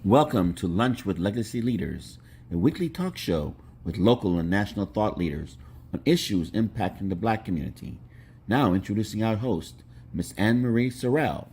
Welcome to Lunch with Legacy Leaders, a weekly talk show with local and national thought leaders on issues impacting the Black community. Now introducing our host, Ms. Anne-Marie Sorrell.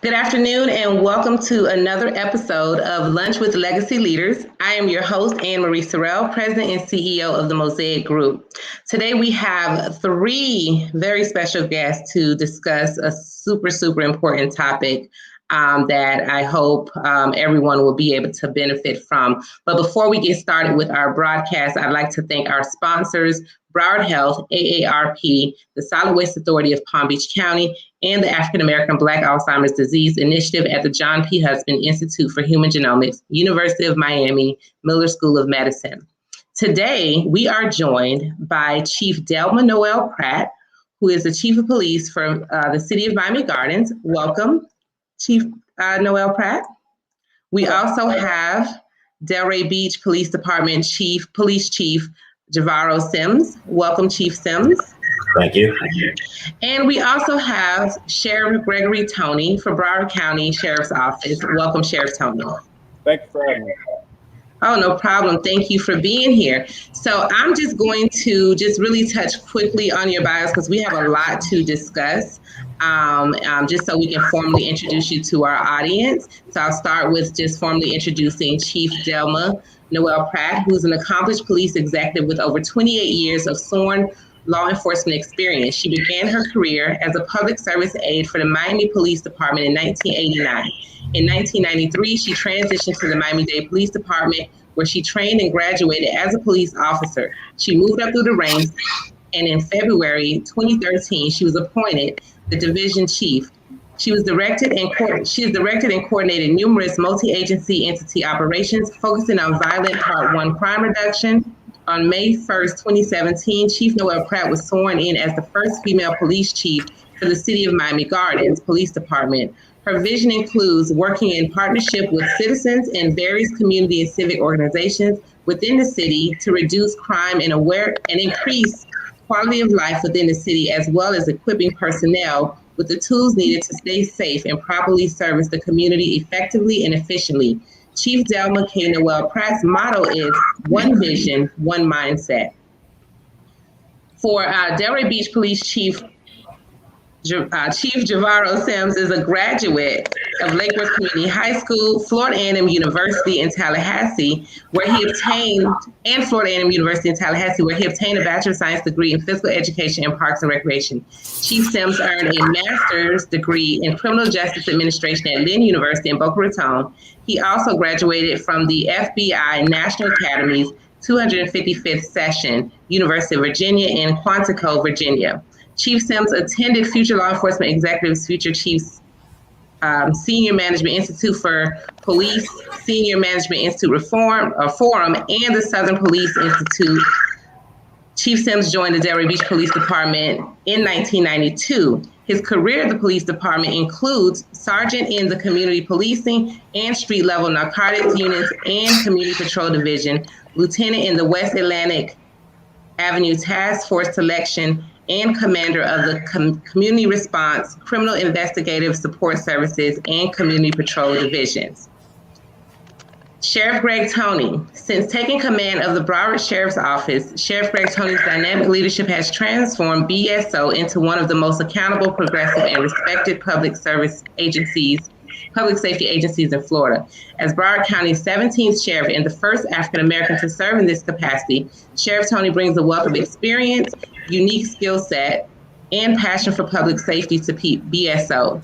Good afternoon and welcome to another episode of Lunch with Legacy Leaders. I am your host, Anne-Marie Sorrell, President and CEO of the Mosaic Group. Today we have three very special guests to discuss a super important topic that I hope everyone will be able to benefit from. But before we get started with our broadcast, I'd like to thank our sponsors, Broward Health, AARP, the Solid Waste Authority of Palm Beach County, and the African American Black Alzheimer's Disease Initiative at the John P. Husband Institute for Human Genomics, University of Miami, Miller School of Medicine. Today, we are joined by Chief Delma Noel-Pratt, who is the Chief of Police for the City of Miami Gardens. Welcome, Chief Noel-Pratt. We also have Delray Beach Police Department Police Chief Javaro Sims. Welcome, Chief Sims. Thank you. And we also have Sheriff Gregory Tony for Broward County Sheriff's Office. Welcome, Sheriff Tony. Thank you for having me. Oh, no problem. Thank you for being here. So I'm just going to really touch quickly on your bios because we have a lot to discuss, just so we can formally introduce you to our audience. So I'll start with just formally introducing Chief Delma Noel-Pratt, who's an accomplished police executive with over 28 years of sworn law enforcement experience. She began her career as a public service aide for the Miami Police Department in 1989. In 1993, she transitioned to the Miami-Dade Police Department, where she trained and graduated as a police officer. She moved up through the ranks, and in February 2013, she was appointed the division chief. She has directed and coordinated numerous multi-agency entity operations, focusing on violent Part 1 crime reduction. On May 1st, 2017, Chief Noel-Pratt was sworn in as the first female police chief for the City of Miami Gardens Police Department. Her vision includes working in partnership with citizens and various community and civic organizations within the city to reduce crime and increase quality of life within the city, as well as equipping personnel with the tools needed to stay safe and properly service the community effectively and efficiently. Chief Delma K. Noel-Pratt's motto is one vision, one mindset. For Delray Beach Police Chief Javaro Sims is a graduate of Lake Worth Community High School, Florida A&M University in Tallahassee, where he obtained a Bachelor of Science degree in Physical Education and Parks and Recreation. Chief Sims earned a master's degree in Criminal Justice Administration at Lynn University in Boca Raton. He also graduated from the FBI National Academy's 255th session, University of Virginia in Quantico, Virginia. Chief Sims attended Future Law Enforcement Executives, Future Chiefs Senior Management Institute for Police, Senior Management Institute Forum, and the Southern Police Institute. Chief Sims joined the Delray Beach Police Department in 1992. His career at the police department includes sergeant in the community policing and street level narcotics units and community patrol division, lieutenant in the West Atlantic Avenue Task Force Selection, and commander of the Community Response, Criminal Investigative Support Services, and Community Patrol Divisions. Sheriff Greg Tony. Since taking command of the Broward Sheriff's Office, Sheriff Greg Tony's dynamic leadership has transformed BSO into one of the most accountable, progressive, and respected public safety agencies in Florida. As Broward County's 17th sheriff and the first African American to serve in this capacity, Sheriff Tony brings a wealth of experience, unique skill set, and passion for public safety to BSO.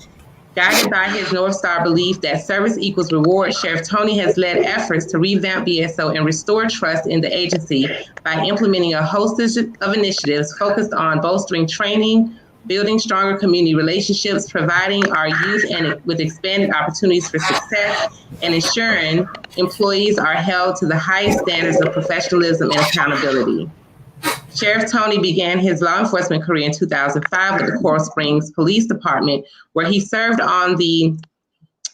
Guided by his North Star belief that service equals reward, Sheriff Tony has led efforts to revamp BSO and restore trust in the agency by implementing a host of initiatives focused on bolstering training, building stronger community relationships, providing our youth with expanded opportunities for success, and ensuring employees are held to the highest standards of professionalism and accountability. Sheriff Tony began his law enforcement career in 2005 with the Coral Springs Police Department, where he served on the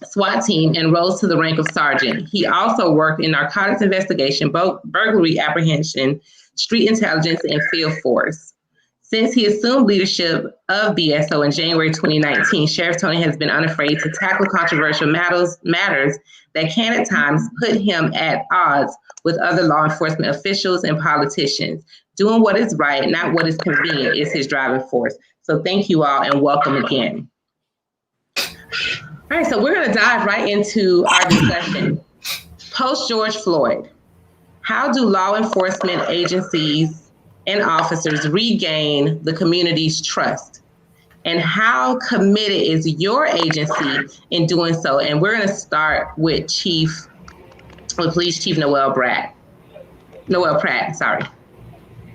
SWAT team and rose to the rank of sergeant. He also worked in narcotics investigation, burglary apprehension, street intelligence, and field force. Since he assumed leadership of BSO in January 2019, Sheriff Tony has been unafraid to tackle controversial matters that can at times put him at odds with other law enforcement officials and politicians. Doing what is right, not what is convenient, is his driving force. So thank you all and welcome again. All right, so we're going to dive right into our discussion. Post George Floyd, how do law enforcement agencies and officers regain the community's trust? And how committed is your agency in doing so? And we're going to start with Police Chief Noel-Pratt. Sorry.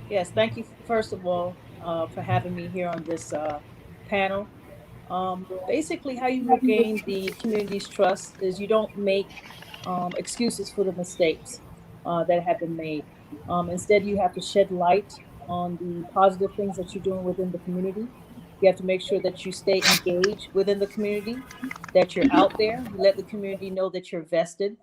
Yes, thank you, first of all, for having me here on this panel. Basically, how you regain the community's trust is you don't make excuses for the mistakes that have been made. Instead, you have to shed light on the positive things that you're doing within the community. You have to make sure that you stay engaged within the community, that you're out there, you let the community know that you're vested,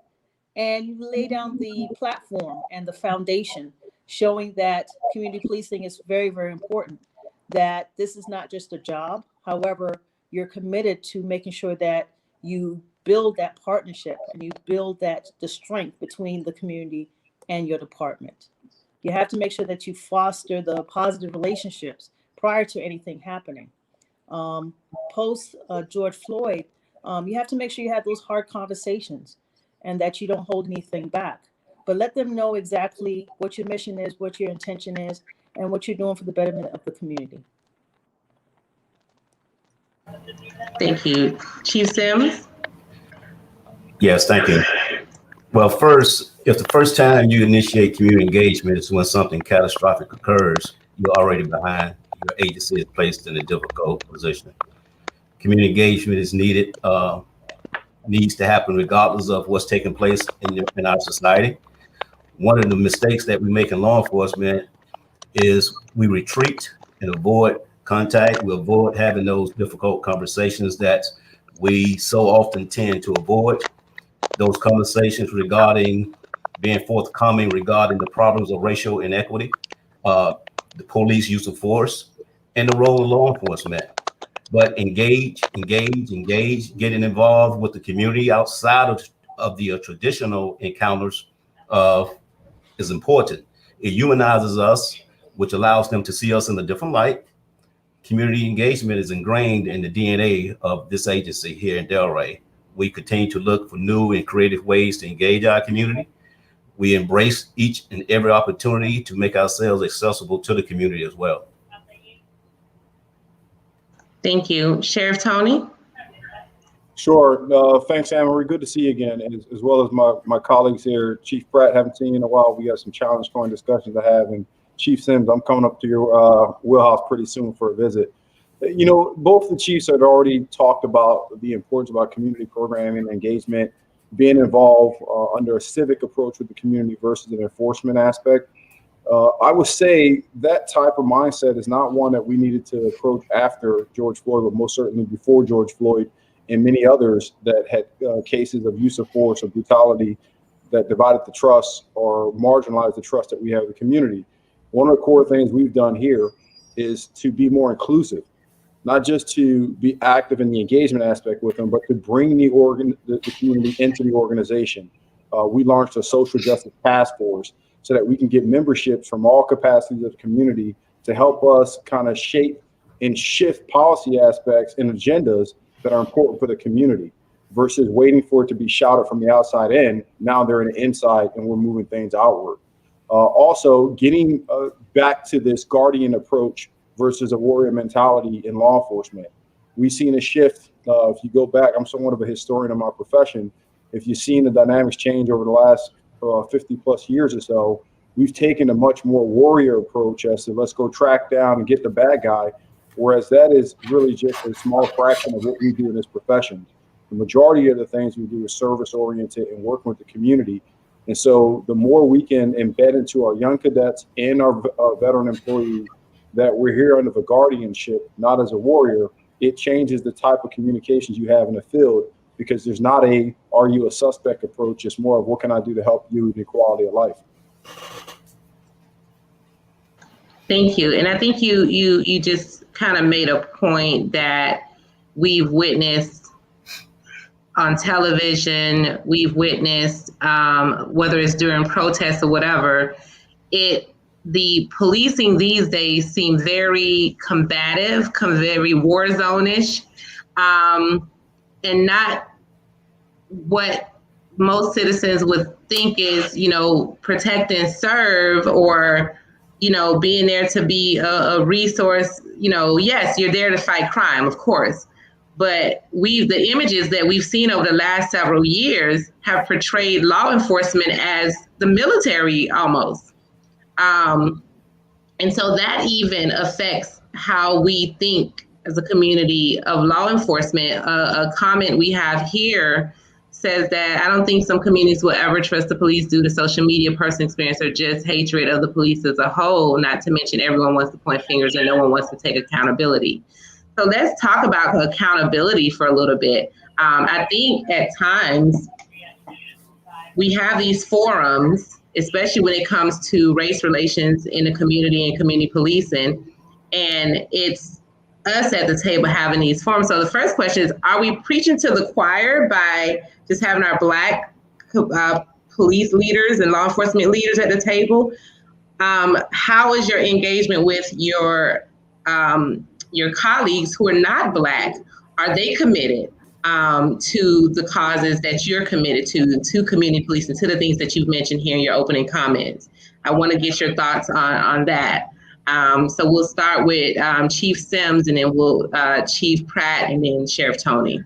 and you lay down the platform and the foundation showing that community policing is very, very important, that this is not just a job. However, you're committed to making sure that you build that partnership and you build the strength between the community and your department. You have to make sure that you foster the positive relationships prior to anything happening. Post George Floyd, you have to make sure you have those hard conversations and that you don't hold anything back. But let them know exactly what your mission is, what your intention is, and what you're doing for the betterment of the community. Thank you. Chief Sims? Yes, thank you. Well, first, if the first time you initiate community engagement is when something catastrophic occurs, you're already behind. Your agency is placed in a difficult position. Community engagement is needed, needs to happen regardless of what's taking place in our society. One of the mistakes that we make in law enforcement is we retreat and avoid contact. We avoid having those difficult conversations that we so often tend to avoid. Those conversations regarding being forthcoming regarding the problems of racial inequity, the police use of force, and the role of law enforcement. But engage, getting involved with the community outside of the traditional encounters is important. It humanizes us, which allows them to see us in a different light. Community engagement is ingrained in the DNA of this agency here in Delray. We continue to look for new and creative ways to engage our community. We embrace each and every opportunity to make ourselves accessible to the community as well. Thank you. Sheriff Tony? Sure. Thanks, Anne-Marie. Good to see you again, and as well as my colleagues here. Chief Pratt, haven't seen you in a while. We got some challenge-going discussions to have. And Chief Sims, I'm coming up to your wheelhouse pretty soon for a visit. You know, both the chiefs had already talked about the importance about community programming, engagement, being involved under a civic approach with the community versus an enforcement aspect. I would say that type of mindset is not one that we needed to approach after George Floyd, but most certainly before George Floyd and many others that had cases of use of force or brutality that divided the trust or marginalized the trust that we have in the community. One of the core things we've done here is to be more inclusive, not just to be active in the engagement aspect with them, but to bring the community into the organization. We launched a social justice task force so that we can get memberships from all capacities of the community to help us kind of shape and shift policy aspects and agendas that are important for the community versus waiting for it to be shouted from the outside in. Now they're in the inside and we're moving things outward. Also getting back to this guardian approach versus a warrior mentality in law enforcement. We've seen a shift. If you go back, I'm somewhat of a historian of my profession. If you've seen the dynamics change over the last 50 plus years or so, we've taken a much more warrior approach as to let's go track down and get the bad guy. Whereas that is really just a small fraction of what we do in this profession. The majority of the things we do is service oriented and working with the community. And so the more we can embed into our young cadets and our veteran employees that we're here under the guardianship, not as a warrior, it changes the type of communications you have in the field because there's not a, are you a suspect approach? It's more of what can I do to help you in the quality of life? Thank you. And I think you just kind of made a point that we've witnessed on television, we've witnessed, whether it's during protests or whatever, the policing these days seem very combative, very war zone-ish, and not what most citizens would think is, protect and serve, or, being there to be a resource. Yes, you're there to fight crime, of course. But the images that we've seen over the last several years have portrayed law enforcement as the military almost. And so that even affects how we think as a community of law enforcement. A comment we have here says that I don't think some communities will ever trust the police due to social media, personal experience, or just hatred of the police as a whole, not to mention everyone wants to point fingers and no one wants to take accountability. So let's talk about accountability for a little bit. I think at times we have these forums, especially when it comes to race relations in the community and community policing, and it's us at the table having these forums. So the first question is, are we preaching to the choir by just having our Black police leaders and law enforcement leaders at the table? How is your engagement with your colleagues who are not Black? Are they committed to the causes that you're committed to community policing, to the things that you've mentioned here in your opening comments? I want to get your thoughts on that. So we'll start with Chief Sims, and then we'll Chief Pratt, and then Sheriff Tony.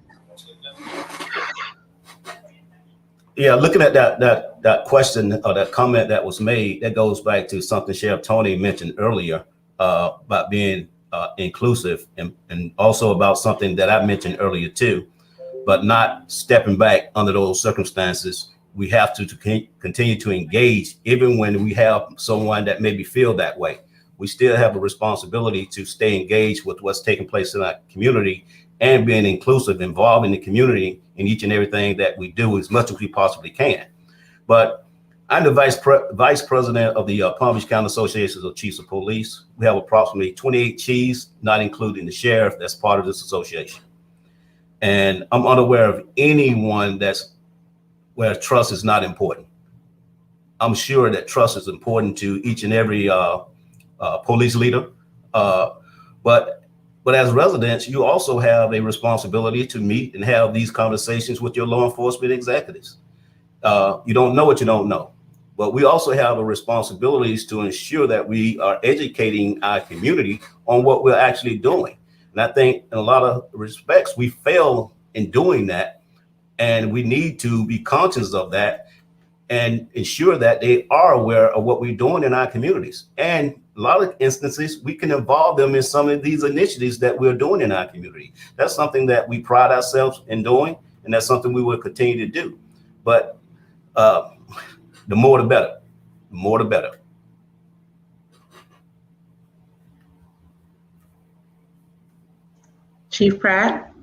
Yeah, looking at that question or that comment that was made, that goes back to something Sheriff Tony mentioned earlier about being inclusive, and also about something that I mentioned earlier too, but not stepping back under those circumstances. We have to continue to engage, even when we have someone that maybe feel that way. We still have a responsibility to stay engaged with what's taking place in our community and being inclusive, involving the community in each and everything that we do as much as we possibly can. But I'm the vice president of the Palm Beach County Association of Chiefs of Police. We have approximately 28 chiefs, not including the sheriff, that's part of this association. And I'm unaware of anyone where trust is not important. I'm sure that trust is important to each and every police leader. But as residents, you also have a responsibility to meet and have these conversations with your law enforcement executives. You don't know what you don't know. But we also have a responsibility to ensure that we are educating our community on what we're actually doing. And I think in a lot of respects, we fail in doing that. And we need to be conscious of that and ensure that they are aware of what we're doing in our communities. And a lot of instances, we can involve them in some of these initiatives that we're doing in our community. That's something that we pride ourselves in doing, and that's something we will continue to do. But the more the better, the more the better. Chief Pratt?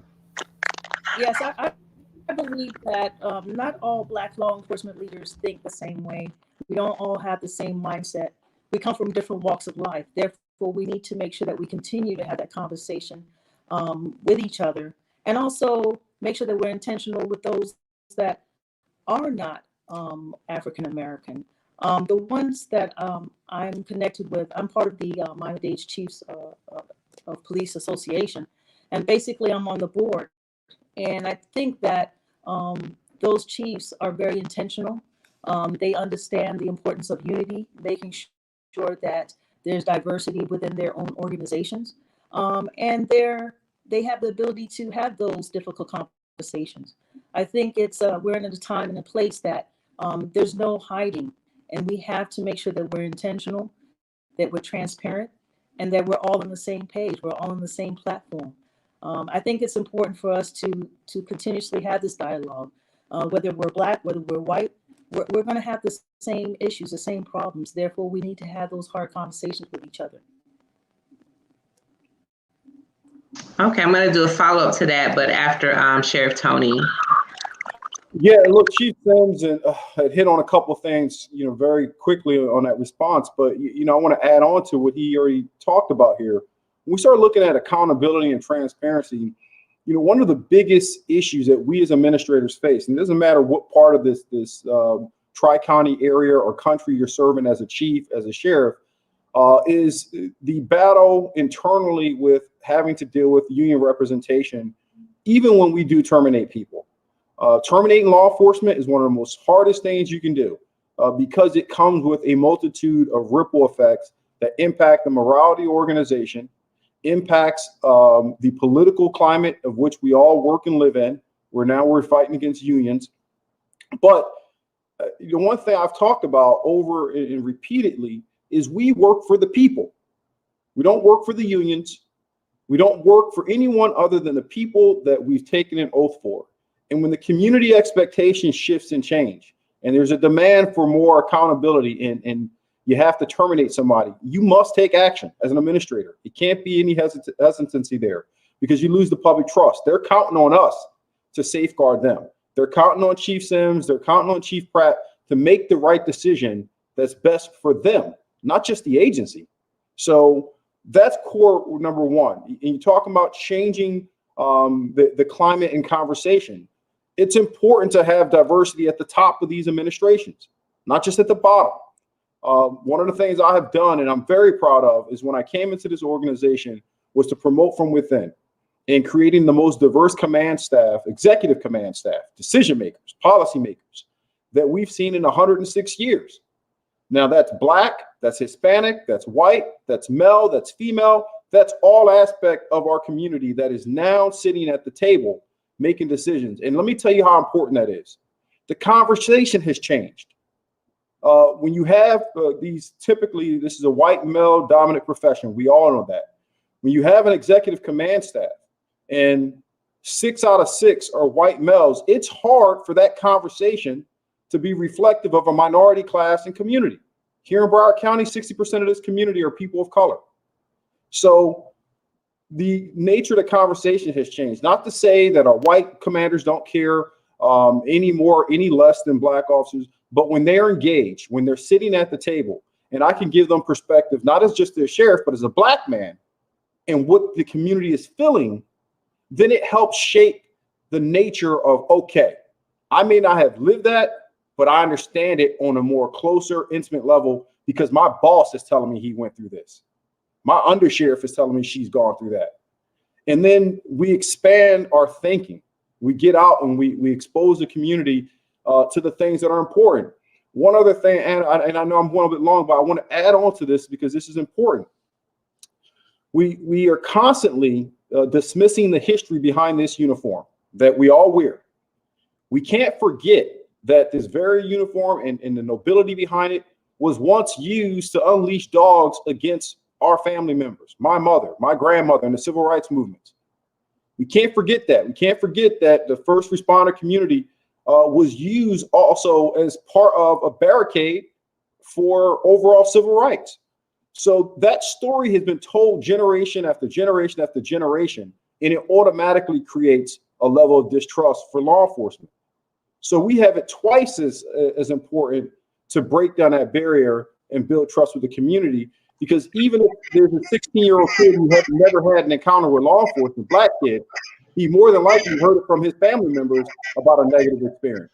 Yes, I believe that not all Black law enforcement leaders think the same way. We don't all have the same mindset. We come from different walks of life. Therefore, we need to make sure that we continue to have that conversation with each other, and also make sure that we're intentional with those that are not African American. The ones that I'm connected with, I'm part of the Miami-Dade Chiefs of Police Association, and basically I'm on the board. And I think that those chiefs are very intentional. They understand the importance of unity, making sure that there's diversity within their own organizations, and they have the ability to have those difficult conversations. I think we're in a time and a place that there's no hiding, and we have to make sure that we're intentional, that we're transparent, and that we're all on the same page. We're all on the same platform. I think it's important for us to continuously have this dialogue, whether we're Black, whether we're white. We're going to have the same issues, the same problems. Therefore, we need to have those hard conversations with each other. Okay, I'm going to do a follow-up to that, but after Sheriff Tony. Yeah, look, Chief Sims had hit on a couple of things, very quickly on that response. But I want to add on to what he already talked about here. When we start looking at accountability and transparency, one of the biggest issues that we as administrators face, and it doesn't matter what part of this tri-county area or country you're serving as a chief, as a sheriff, is the battle internally with having to deal with union representation, even when we do terminate people. Terminating law enforcement is one of the most hardest things you can do because it comes with a multitude of ripple effects that impact the morale of the organization, impacts the political climate of which we all work and live in, where now we're fighting against unions. But the one thing I've talked about over and repeatedly is we work for the people. We don't work for the unions. We don't work for anyone other than the people that we've taken an oath for. And when the community expectation shifts and change, and there's a demand for more accountability, and you have to terminate somebody, you must take action as an administrator. It can't be any hesitancy there because you lose the public trust. They're counting on us to safeguard them. They're counting on Chief Sims. They're counting on Chief Pratt to make the right decision that's best for them, not just the agency. So that's core number one. And you're talking about changing the climate and conversation. It's important to have diversity at the top of these administrations, not just at the bottom. One of the things I have done, and I'm very proud of, is when I came into this organization, was to promote from within and creating the most diverse command staff, executive command staff, decision makers, policy makers that we've seen in 106 years. Now that's Black, that's Hispanic, that's white, that's male, that's female. That's all aspect of our community that is now sitting at the table making decisions. And let me tell you how important that is. The conversation has changed. When you have typically, this is a white male dominant profession. We all know that. When you have an executive command staff and 6 out of 6 are white males, it's hard for that conversation to be reflective of a minority class and community. Here in Broward County, 60% of this community are people of color. So the nature of the conversation has changed. Not to say that our white commanders don't care any less than Black officers, but when they're engaged, when they're sitting at the table, and I can give them perspective, not as just a sheriff, but as a Black man, and what the community is feeling, then it helps shape the nature of, okay, I may not have lived that, but I understand it on a more closer, intimate level because my boss is telling me he went through this. My undersheriff is telling me she's gone through that. And then we expand our thinking. We get out and we expose the community to the things that are important. One other thing, and I know I'm going a bit long, but I want to add on to this because this is important. We are constantly dismissing the history behind this uniform that we all wear. We can't forget that this very uniform and the nobility behind it was once used to unleash dogs against our family members, my mother, my grandmother, and the civil rights movement. We can't forget that. We can't forget that the first responder community was used also as part of a barricade for overall civil rights. So that story has been told generation after generation after generation, and it automatically creates a level of distrust for law enforcement. So we have it twice as important to break down that barrier and build trust with the community, because even if there's a 16-year-old kid who has never had an encounter with law enforcement, Black kid, he more than likely heard it from his family members about a negative experience.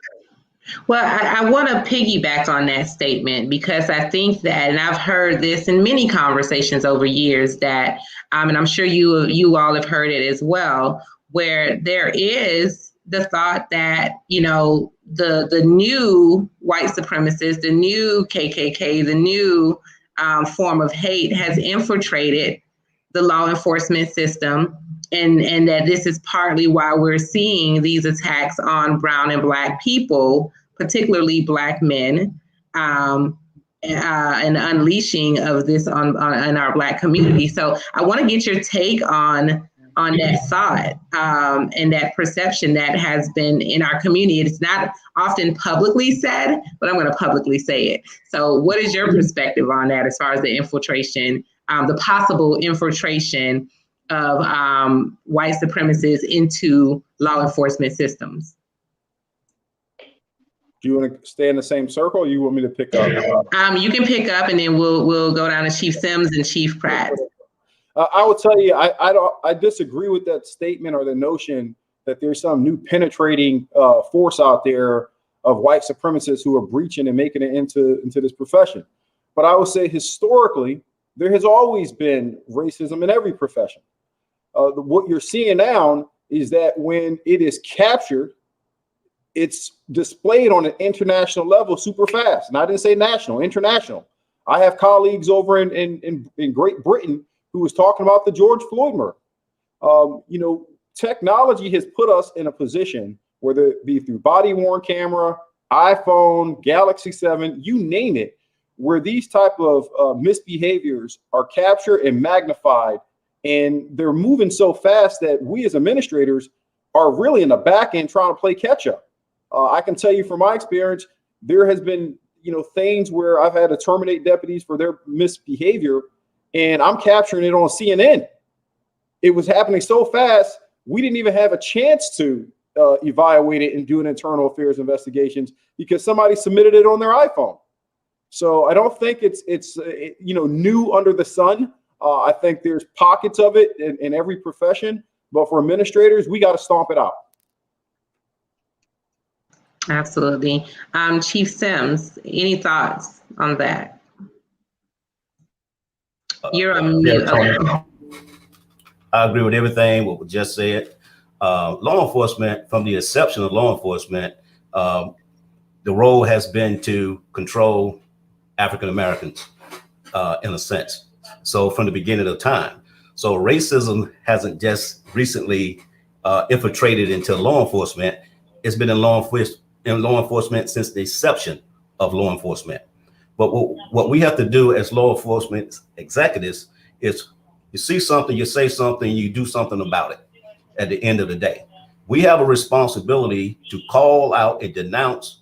Well, I want to piggyback on that statement because I think that, and I've heard this in many conversations over years that, and I'm sure you all have heard it as well, where there is the thought that, the new white supremacists, the new KKK, the new form of hate has infiltrated the law enforcement system, and that this is partly why we're seeing these attacks on brown and Black people, particularly Black men, and unleashing of this on our Black community. So I want to get your take on that thought and that perception that has been in our community. It's not often publicly said, but I'm going to publicly say it. So what is your perspective on that as far as the infiltration, the possible infiltration of white supremacists into law enforcement systems? Do you want to stay in the same circle, or you want me to pick up? You can pick up, and then we'll go down to Chief Sims and Chief Pratt. I will tell you, I disagree with that statement or the notion that there's some new penetrating force out there of white supremacists who are breaching and making it into this profession. But I would say historically, there has always been racism in every profession. What you're seeing now is that when it is captured, it's displayed on an international level super fast. And I didn't say national, international. I have colleagues over in Great Britain who was talking about the George Floyd murder. Technology has put us in a position, whether it be through body-worn camera, iPhone, Galaxy 7, you name it, where these type of misbehaviors are captured and magnified, and they're moving so fast that we as administrators are really in the back end trying to play catch up. I can tell you from my experience, there has been, things where I've had to terminate deputies for their misbehavior, and I'm capturing it on CNN. It was happening so fast, we didn't even have a chance to evaluate it and do an internal affairs investigations because somebody submitted it on their iPhone. So I don't think it's new under the sun. I think there's pockets of it in every profession, but for administrators, we got to stomp it out. Absolutely. Chief Sims, any thoughts on that? You're on mute. I agree with everything what was just said. Law enforcement, from the inception of law enforcement, the role has been to control African Americans in a sense. So from the beginning of time. So racism hasn't just recently infiltrated into law enforcement. It's been in law enforcement since the inception of law enforcement. But what we have to do as law enforcement executives is you see something, you say something, you do something about it at the end of the day. We have a responsibility to call out and denounce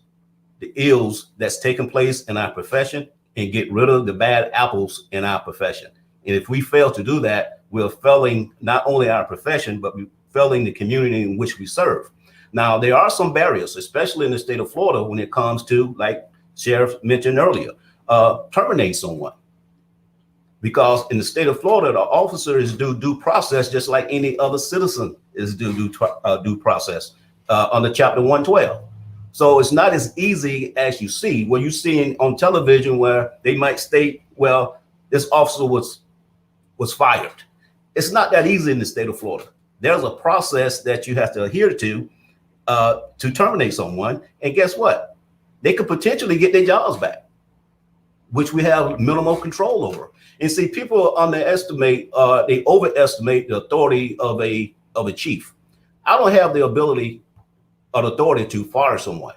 the ills that's taking place in our profession and get rid of the bad apples in our profession. And if we fail to do that, we're failing not only our profession, but we're failing the community in which we serve. Now, there are some barriers, especially in the state of Florida, when it comes to, like Sheriff mentioned earlier, terminate someone. Because in the state of Florida, the officer is due process just like any other citizen is due process under Chapter 112. So it's not as easy as you see. What you're seeing on television where they might state, well, this officer was fired. It's not that easy in the state of Florida. There's a process that you have to adhere to terminate someone. And guess what? They could potentially get their jobs back, which we have minimal control over. And see, people underestimate, they overestimate the authority of a chief. I don't have the ability or authority to fire someone.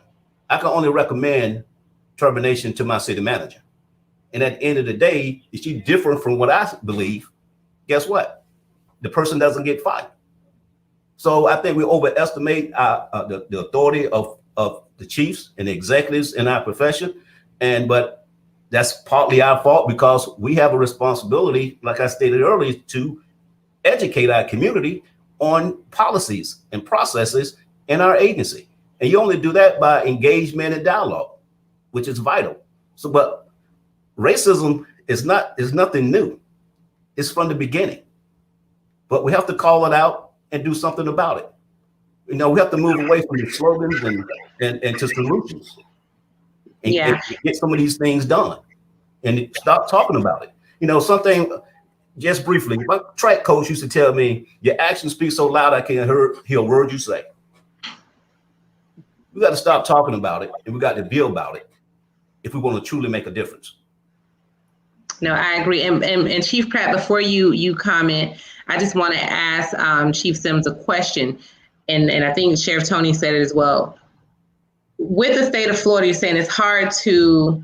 I can only recommend termination to my city manager. And at the end of the day, if she's different from what I believe, guess what? The person doesn't get fired. So I think we overestimate the authority of the chiefs and the executives in our profession. But that's partly our fault because we have a responsibility, like I stated earlier, to educate our community on policies and processes in our agency. And you only do that by engagement and dialogue, which is vital. So, but racism is nothing new. It's from the beginning. But we have to call it out and do something about it. We have to move away from the slogans and to solutions. And get some of these things done and stop talking about it. Something just briefly, my track coach used to tell me, your actions speak so loud I can't hear a word you say. We got to stop talking about it and we got to be about it if we want to truly make a difference. No, I agree. And Chief Pratt, before you comment, I just want to ask Chief Sims a question. And I think Sheriff Tony said it as well. With the state of Florida, you're saying it's hard to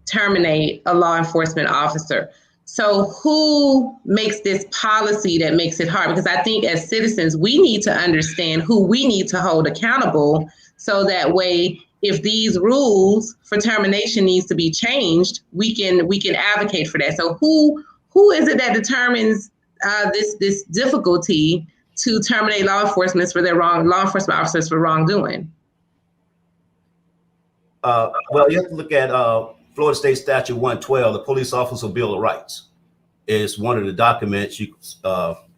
terminate a law enforcement officer. So who makes this policy that makes it hard? Because I think as citizens, we need to understand who we need to hold accountable. So that way, if these rules for termination needs to be changed, we can advocate for that. So who is it that determines this difficulty to terminate law enforcement officers for wrongdoing? Well, you have to look at Florida State Statute 112, the Police Officer Bill of Rights. It's one of the documents.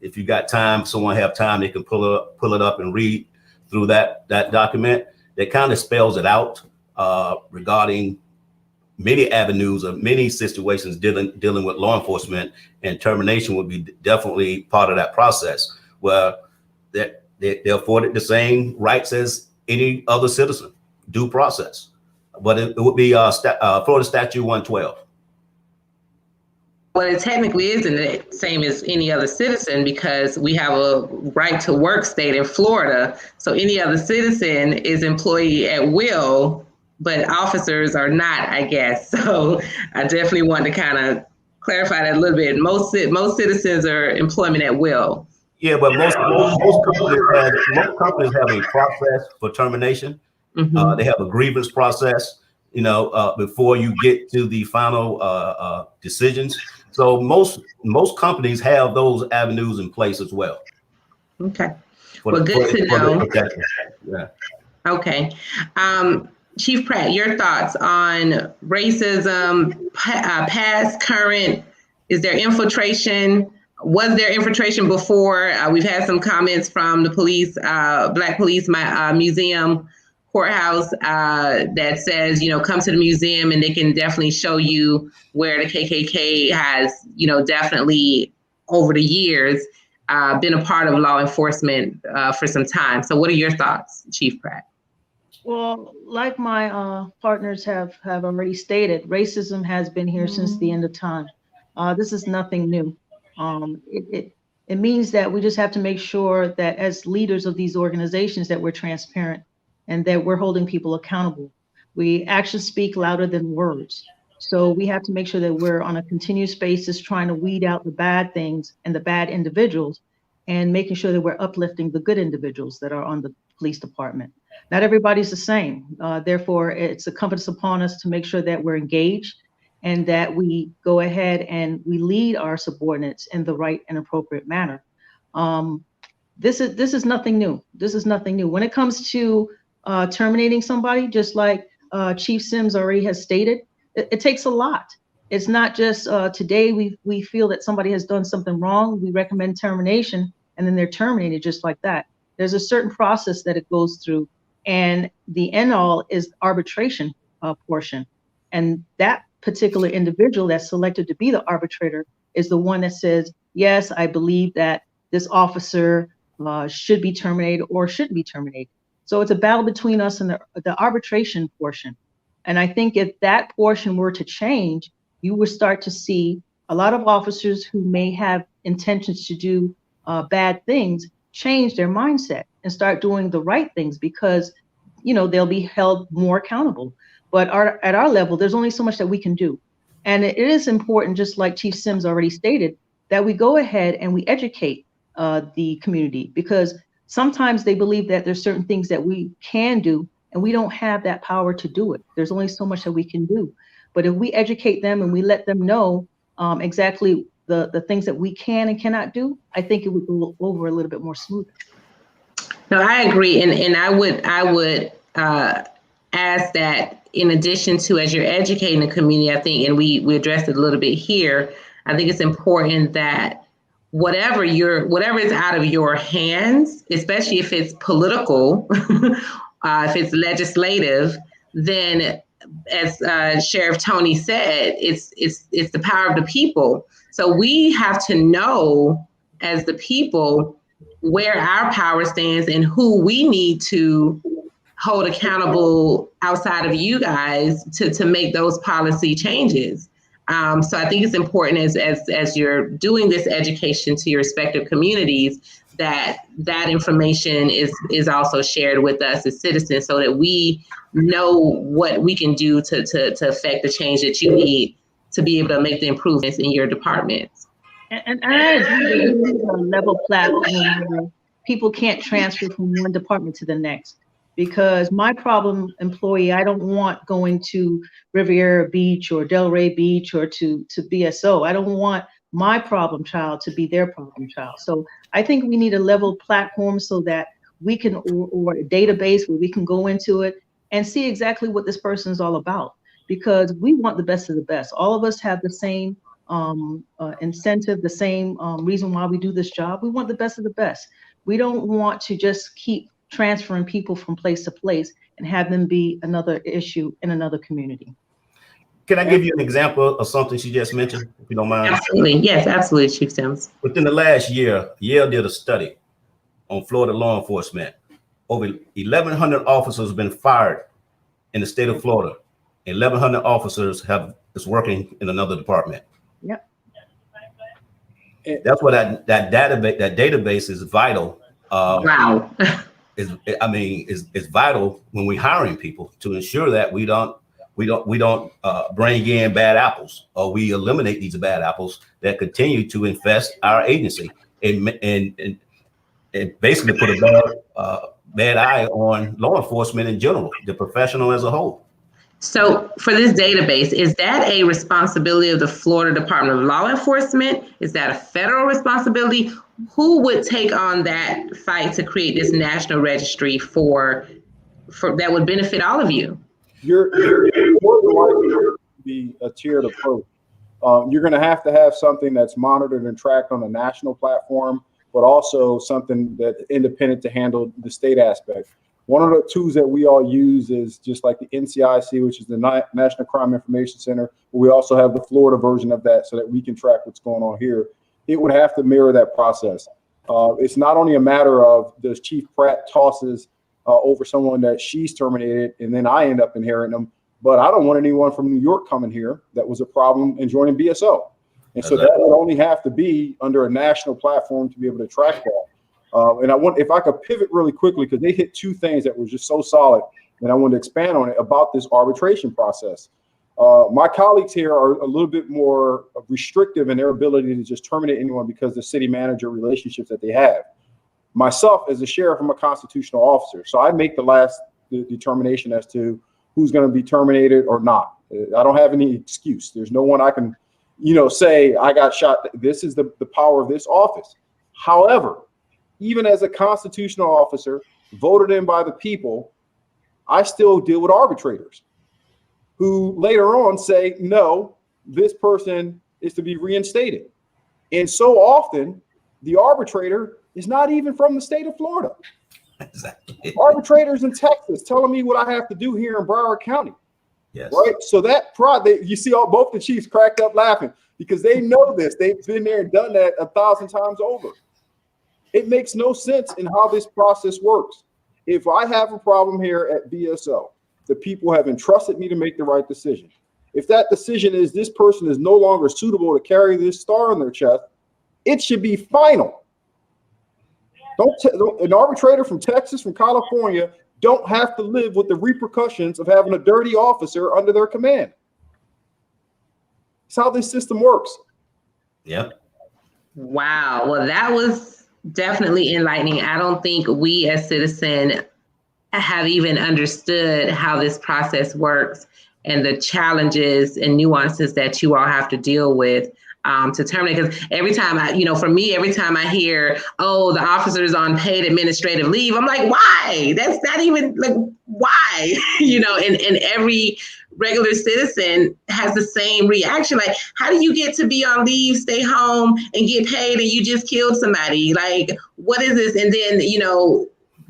If you got time, someone have time, they can pull it up and read through that document. That kind of spells it out regarding many avenues of many situations dealing with law enforcement, and termination would be definitely part of that process, where they're afforded the same rights as any other citizen, due process. But it would be Florida Statute 112. Well, it technically isn't the same as any other citizen, because we have a right to work state in Florida. So any other citizen is employee at will, but officers are not, I guess. So I definitely want to kind of clarify that a little bit. Most citizens are employment at will. Yeah, but most companies have a process for termination. Mm-hmm. They have a grievance process, before you get to the final decisions. So most companies have those avenues in place as well. Okay. Well, good to know. Yeah. Okay. Chief Pratt, your thoughts on racism, past, current? Is there infiltration? Was there infiltration before? We've had some comments from the police, Black Police Museum courthouse that says, come to the museum and they can definitely show you where the KKK has, definitely over the years been a part of law enforcement for some time. So what are your thoughts, Chief Pratt? Well, like my partners have already stated, racism has been here since the end of time. This is nothing new. It means that we just have to make sure that as leaders of these organizations that we're transparent and that we're holding people accountable. Actions speak louder than words. So we have to make sure that we're on a continuous basis trying to weed out the bad things and the bad individuals, and making sure that we're uplifting the good individuals that are on the police department. Not everybody's the same. Therefore, it's incumbent upon us to make sure that we're engaged and that we go ahead and we lead our subordinates in the right and appropriate manner. This is nothing new. This is nothing new. When it comes to terminating somebody, just like Chief Sims already has stated, it takes a lot. It's not just today we feel that somebody has done something wrong, we recommend termination, and then they're terminated just like that. There's a certain process that it goes through, and the end all is arbitration portion. And that particular individual that's selected to be the arbitrator is the one that says, yes, I believe that this officer should be terminated or shouldn't be terminated. So it's a battle between us and the arbitration portion. And I think if that portion were to change, you would start to see a lot of officers who may have intentions to do bad things change their mindset and start doing the right things, because they'll be held more accountable. But at our level, there's only so much that we can do. And it is important, just like Chief Sims already stated, that we go ahead and we educate the community, because sometimes they believe that there's certain things that we can do and we don't have that power to do it. There's only so much that we can do. But if we educate them and we let them know exactly the things that we can and cannot do, I think it would go over a little bit more smoothly. No, I agree. And I would ask that, in addition to, as you're educating the community, I think, and we addressed it a little bit here, I think it's important that whatever is out of your hands, especially if it's political, if it's legislative, then as Sheriff Tony said, it's the power of the people. So we have to know, as the people, where our power stands and who we need to hold accountable outside of you guys to make those policy changes. So I think it's important as you're doing this education to your respective communities, that information is also shared with us as citizens, so that we know what we can do to affect the change that you need to be able to make the improvements in your departments. And I agree with a level platform where people can't transfer from one department to the next. Because my problem employee, I don't want going to Riviera Beach or Delray Beach or to BSO. I don't want my problem child to be their problem child. So I think we need a level platform so that we can, or a database where we can go into it and see exactly what this person is all about, because we want the best of the best. All of us have the same incentive, the same reason why we do this job. We want the best of the best. We don't want to just keep transferring people from place to place and have them be another issue in another community. Can I give you an example of something she just mentioned, if you don't mind? Absolutely. Yes, absolutely, Chief Sims. Within the last year, Yale did a study on Florida law enforcement. Over 1,100 officers have been fired in the state of Florida. 1,100 officers is working in another department. Yep. That's why that database is vital. Wow. is vital when we're hiring people, to ensure that we don't bring in bad apples, or we eliminate these bad apples that continue to infest our agency and basically put a bad eye on law enforcement in general, the professional as a whole. So for this database, is that a responsibility of the Florida Department of Law Enforcement? Is that a federal responsibility? Who would take on that fight to create this national registry for that would benefit all of you? You're more than likely to be a tiered approach. You're going to have something that's monitored and tracked on a national platform, but also something that's independent to handle the state aspect. One of the tools that we all use is just like the NCIC, which is the National Crime Information Center. But we also have the Florida version of that so that we can track what's going on here. It would have to mirror that process. It's not only a matter of does Chief Pratt tosses over someone that she's terminated and then I end up inheriting them, but I don't want anyone from New York coming here that was a problem and joining BSO. And so that would only have to be under a national platform to be able to track that. And if I could pivot really quickly, because they hit two things that were just so solid, and I want to expand on it about this arbitration process. My colleagues here are a little bit more restrictive in their ability to just terminate anyone because of the city manager relationships that they have. Myself, as a sheriff, I'm a constitutional officer, so I make the last determination as to who's going to be terminated or not. I don't have any excuse. There's no one I can, say I got shot. This is the power of this office. However, even as a constitutional officer voted in by the people, I still deal with arbitrators who later on say, no, this person is to be reinstated. And so often the arbitrator is not even from the state of Florida. Exactly. Arbitrators in Texas telling me what I have to do here in Broward County. Yes. Right. So you see both the chiefs cracked up laughing because they know this. They've been there and done that 1,000 times over. It makes no sense in how this process works. If I have a problem here at BSO, the people have entrusted me to make the right decision. If that decision is this person is no longer suitable to carry this star on their chest, it should be final. An arbitrator from Texas, from California, don't have to live with the repercussions of having a dirty officer under their command. It's how this system works. Yep. Wow. Well, that was definitely enlightening. I don't think we as citizens have even understood how this process works and the challenges and nuances that you all have to deal with to terminate. Because every time every time I hear, oh, the officer's on paid administrative leave, I'm like, why? That's not even like, why? And every regular citizen has the same reaction. Like, how do you get to be on leave, stay home and get paid and you just killed somebody? Like, what is this? And then,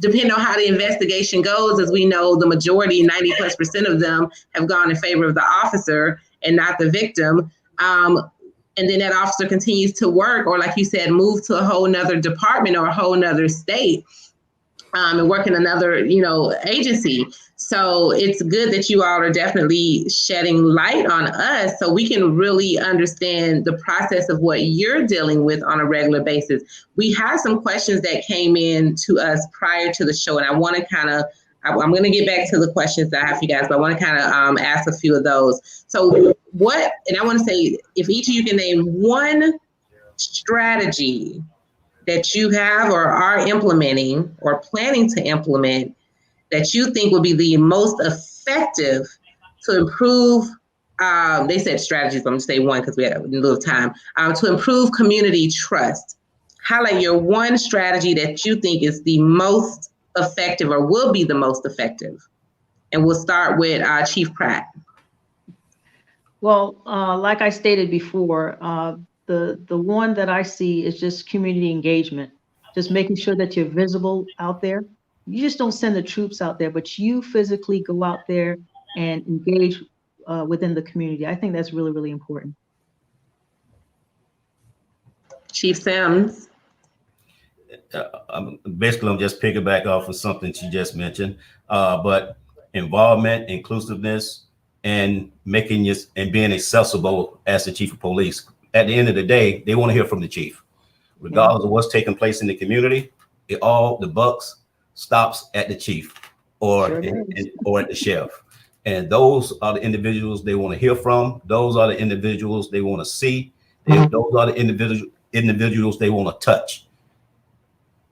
depending on how the investigation goes, as we know, the majority, 90+% of them have gone in favor of the officer and not the victim. And then that officer continues to work, or like you said, move to a whole nother department or a whole nother state and work in another, agency. So it's good that you all are definitely shedding light on us so we can really understand the process of what you're dealing with on a regular basis. We have some questions that came in to us prior to the show, and I want to I'm going to get back to the questions that I have for you guys, but I want to ask a few of those. So and I want to say, if each of you can name one strategy that you have or are implementing or planning to implement that you think will be the most effective to improve, they said strategies, but I'm going to say one because we have a little time, to improve community trust. Highlight your one strategy that you think is the most effective or will be the most effective. And we'll start with Chief Pratt. Well, like I stated before, the one that I see is just community engagement, just making sure that you're visible out there. You just don't send the troops out there, but you physically go out there and engage within the community. I think that's really, really important. Chief Sims. I'm just piggyback off of something she just mentioned, but involvement, inclusiveness, and making this and being accessible as the chief of police. At the end of the day, they want to hear from the chief, regardless of what's taking place in the community. The bucks stops at the chief or or at the sheriff, and those are the individuals they want to hear from. Those are the individuals they want to see. Those are the individuals they want to touch.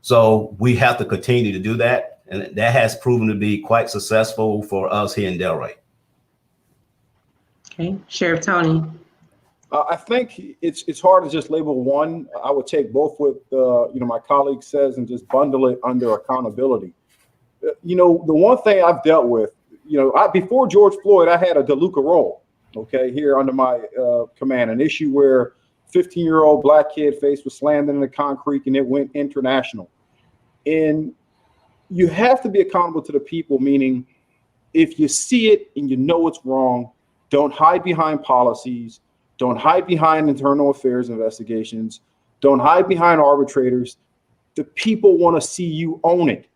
So we have to continue to do that, and that has proven to be quite successful for us here in Delray. Okay, Sheriff Tony. I think it's hard to just label one. I would take both what my colleague says and just bundle it under accountability. The one thing I've dealt with, before George Floyd, I had a DeLuca role, here under my command, an issue where 15-year-old black kid face was slammed into the concrete and it went international. And you have to be accountable to the people, meaning if you see it and you know it's wrong, don't hide behind policies, don't hide behind internal affairs investigations, don't hide behind arbitrators. The people want to see you own it.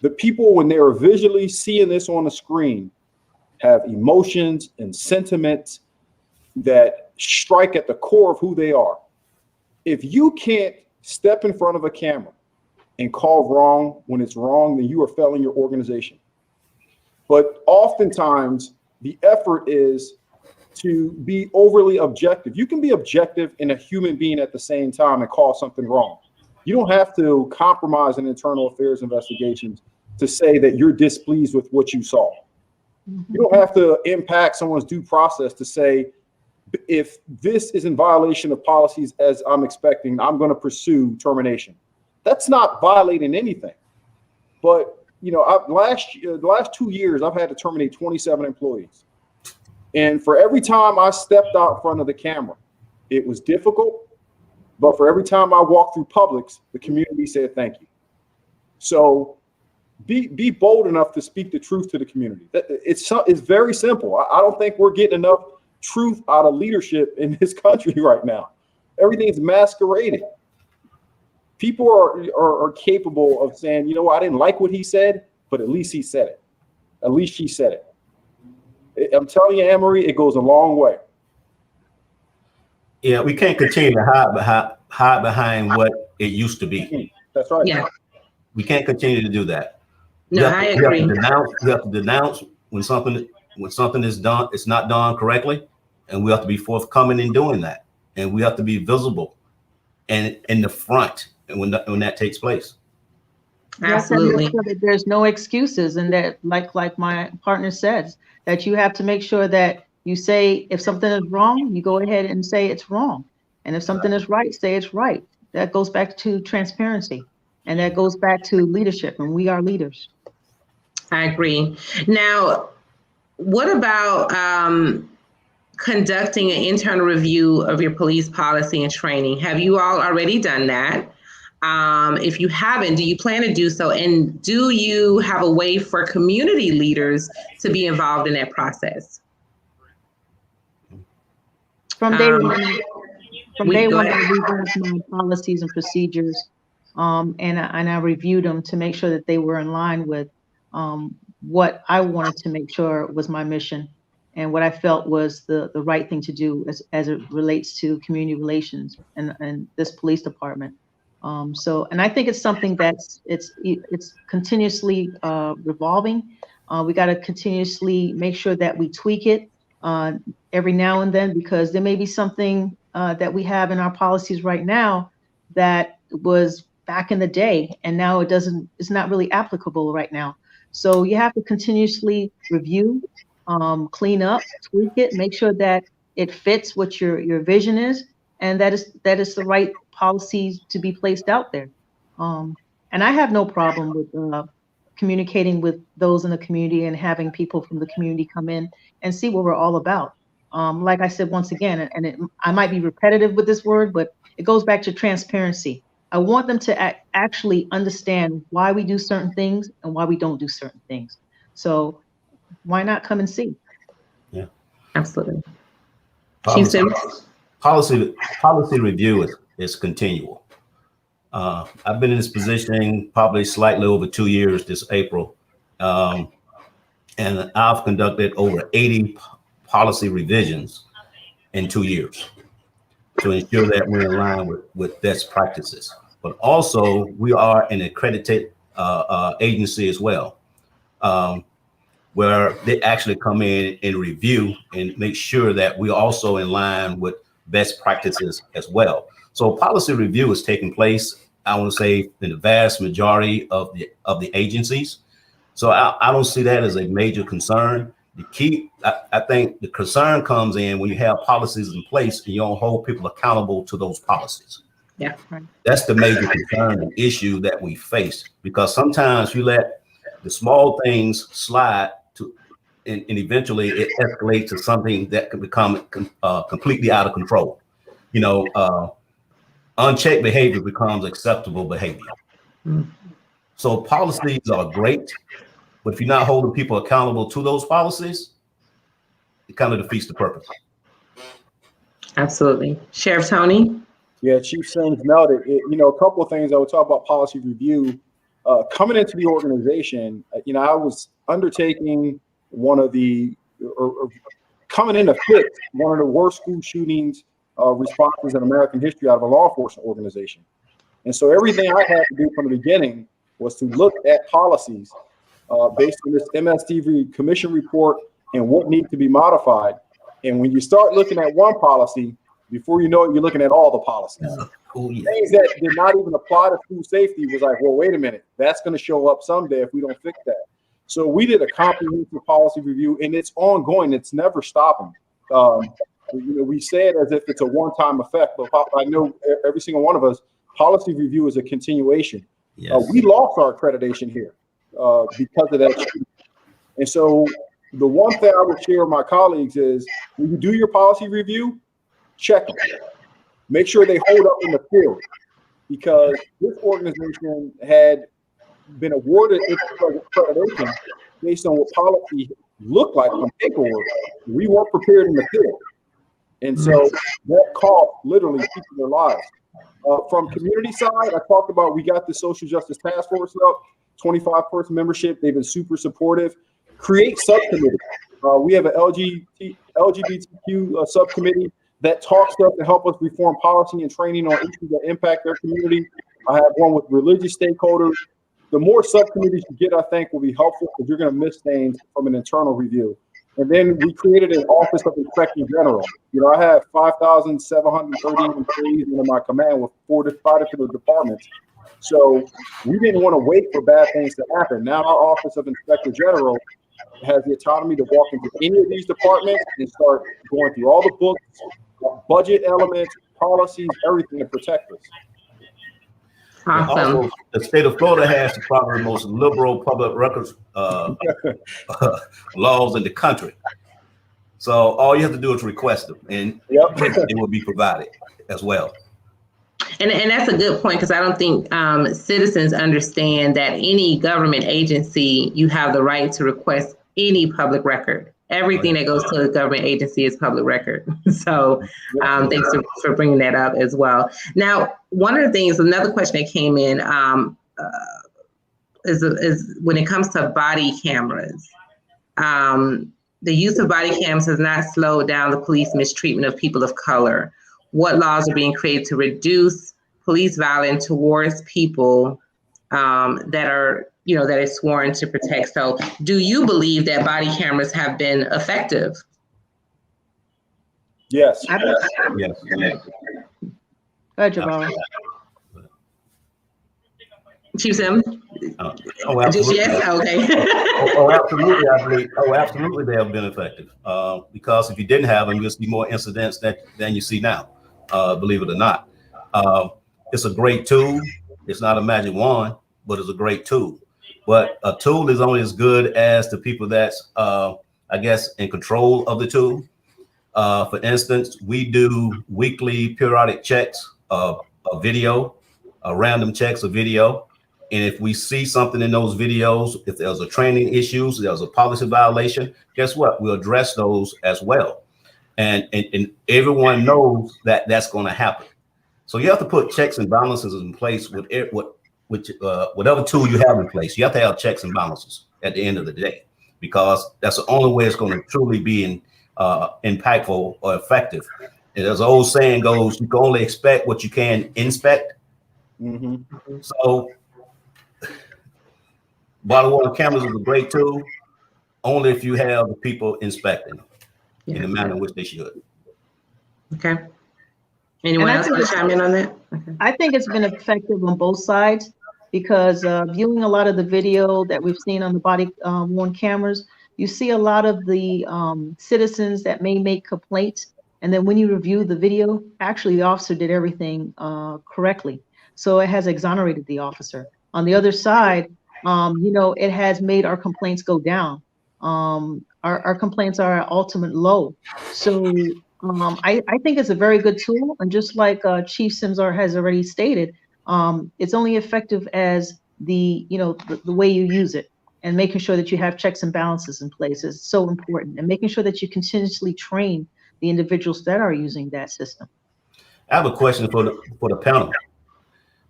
The people, when they are visually seeing this on the screen, have emotions and sentiments that strike at the core of who they are. If you can't step in front of a camera and call wrong when it's wrong, then you are failing your organization. But oftentimes the effort is to be overly objective. You can be objective and a human being at the same time and call something wrong. You don't have to compromise in internal affairs investigations to say that you're displeased with what you saw. You don't have to impact someone's due process to say, if this is in violation of policies as I'm expecting, I'm going to pursue termination. That's not violating anything. But the last 2 years, I've had to terminate 27 employees. And for every time I stepped out in front of the camera, it was difficult. But for every time I walked through Publix, the community said thank you. So be bold enough to speak the truth to the community. It's very simple. I don't think we're getting enough truth out of leadership in this country right now. Everything's masqueraded. People are capable of saying, I didn't like what he said, but at least he said it. At least she said it. I'm telling you, Anne-Marie, it goes a long way. Yeah, we can't continue to hide behind what it used to be. That's right. Yeah. We can't continue to do that. No, I agree. We have to denounce when something is done, it's not done correctly, and we have to be forthcoming in doing that. And we have to be visible and in the front when that takes place. Absolutely. Sure that there's no excuses, and that, like my partner says, that you have to make sure that you say if something is wrong, you go ahead and say it's wrong, and if something is right, say it's right. That goes back to transparency, and that goes back to leadership, and we are leaders. I agree. Now, what about conducting an internal review of your police policy and training? Have you all already done that? If you haven't, do you plan to do so? And do you have a way for community leaders to be involved in that process? From day one, I reviewed my policies and procedures, and I reviewed them to make sure that they were in line with what I wanted to make sure was my mission and what I felt was the right thing to do as it relates to community relations and this police department. And I think it's something that's it's continuously revolving. We got to continuously make sure that we tweak it every now and then, because there may be something that we have in our policies right now that was back in the day, and now it's not really applicable right now. So you have to continuously review, clean up, tweak it, make sure that it fits what your vision is, and that is the right policies to be placed out there. And I have no problem with communicating with those in the community and having people from the community come in and see what we're all about. Like I said, once again, I might be repetitive with this word, but it goes back to transparency. I want them to actually understand why we do certain things and why we don't do certain things. So why not come and see? Yeah, Absolutely. Policy review is continual. I've been in this position probably slightly over 2 years this April, and I've conducted over 80 policy revisions in 2 years to ensure that we're in line with best practices. But also, we are an accredited agency as well, where they actually come in and review and make sure that we're also in line with best practices as well. So policy review is taking place, I want to say, in the vast majority of the agencies. So I don't see that as a major concern. The key, I think the concern comes in when you have policies in place and you don't hold people accountable to those policies. Yeah. That's the major concern and issue that we face, because sometimes you let the small things slide and eventually it escalates to something that can become completely out of control. Unchecked behavior becomes acceptable behavior. So policies are great, but if you're not holding people accountable to those policies, it kind of defeats the purpose. Absolutely. Sheriff Tony? Yeah, Chief Sims nailed it. A couple of things I would talk about policy review. Coming into the organization, I was undertaking coming in to fix one of the worst school shootings responses in American history out of a law enforcement organization. And so everything I had to do from the beginning was to look at policies based on this MSTV commission report and what needs to be modified. And when you start looking at one policy, before you know it, you're looking at all the policies. Things that did not even apply to school safety was like, well, wait a minute, that's going to show up someday if we don't fix that. So we did a comprehensive policy review, and it's ongoing. It's never stopping. We say it as if it's a one-time effect, but I know every single one of us, policy review is a continuation. Yes. We lost our accreditation here because of that. And so the one thing I would share with my colleagues is when you do your policy review, check them. Make sure they hold up in the field, because this organization had been awarded its accreditation based on what policy looked like on paperwork. We weren't prepared in the field. And so that cost literally people their lives. From community side, I talked about we got the social justice task force up, 25-person membership. They've been super supportive. Create subcommittees. We have an LGBTQ subcommittee that talks to us to help us reform policy and training on issues that impact their community. I have one with religious stakeholders. The more subcommittees you get, I think, will be helpful, because you're going to miss things from an internal review. And then we created an Office of Inspector General. I have 5,730 employees under my command with 5 different departments. So we didn't want to wait for bad things to happen. Now our Office of Inspector General has the autonomy to walk into any of these departments and start going through all the books, budget elements, policies, everything to protect us. Awesome. Also, the state of Florida has probably the most liberal public records laws in the country. So all you have to do is request them, and it will be provided as well. And that's a good point, because I don't think citizens understand that any government agency, you have the right to request any public record. Everything that goes to a government agency is public record. So thanks for bringing that up as well. Now, one of the things, another question that came in is when it comes to body cameras. The use of body cameras has not slowed down the police mistreatment of people of color. What laws are being created to reduce police violence towards people that is sworn to protect? So do you believe that body cameras have been effective? Yes. Yes. Go ahead, Javaro. Chief Sim? Absolutely. Yes? Okay. Absolutely, I believe. Absolutely, they have been effective. Because if you didn't have them, you'll see more incidents than you see now, believe it or not. It's a great tool. It's not a magic wand, but it's a great tool. But a tool is only as good as the people that's, I guess, in control of the tool. For instance, we do weekly periodic checks of video, random checks of video. And if we see something in those videos, if there's a training issues, there's a policy violation, guess what? We'll address those as well. And everyone knows that that's going to happen. So you have to put checks and balances in place with whatever tool you have in place. You have to have checks and balances at the end of the day, because that's the only way it's going to truly be impactful or effective. And as the old saying goes, you can only expect what you can inspect. Mm-hmm. So body-worn cameras is a great tool, only if you have the people inspecting them in the manner in which they should. Okay. Anyone else want to chime in on that? Okay. I think it's been effective on both sides, because viewing a lot of the video that we've seen on the body-worn cameras, you see a lot of the citizens that may make complaints. And then when you review the video, actually the officer did everything correctly. So it has exonerated the officer. On the other side, it has made our complaints go down. Our complaints are at ultimate low. So I think it's a very good tool. And just like Chief Sims has already stated, it's only effective as the way you use it, and making sure that you have checks and balances in place is so important, and making sure that you continuously train the individuals that are using that system. I have a question for the panel.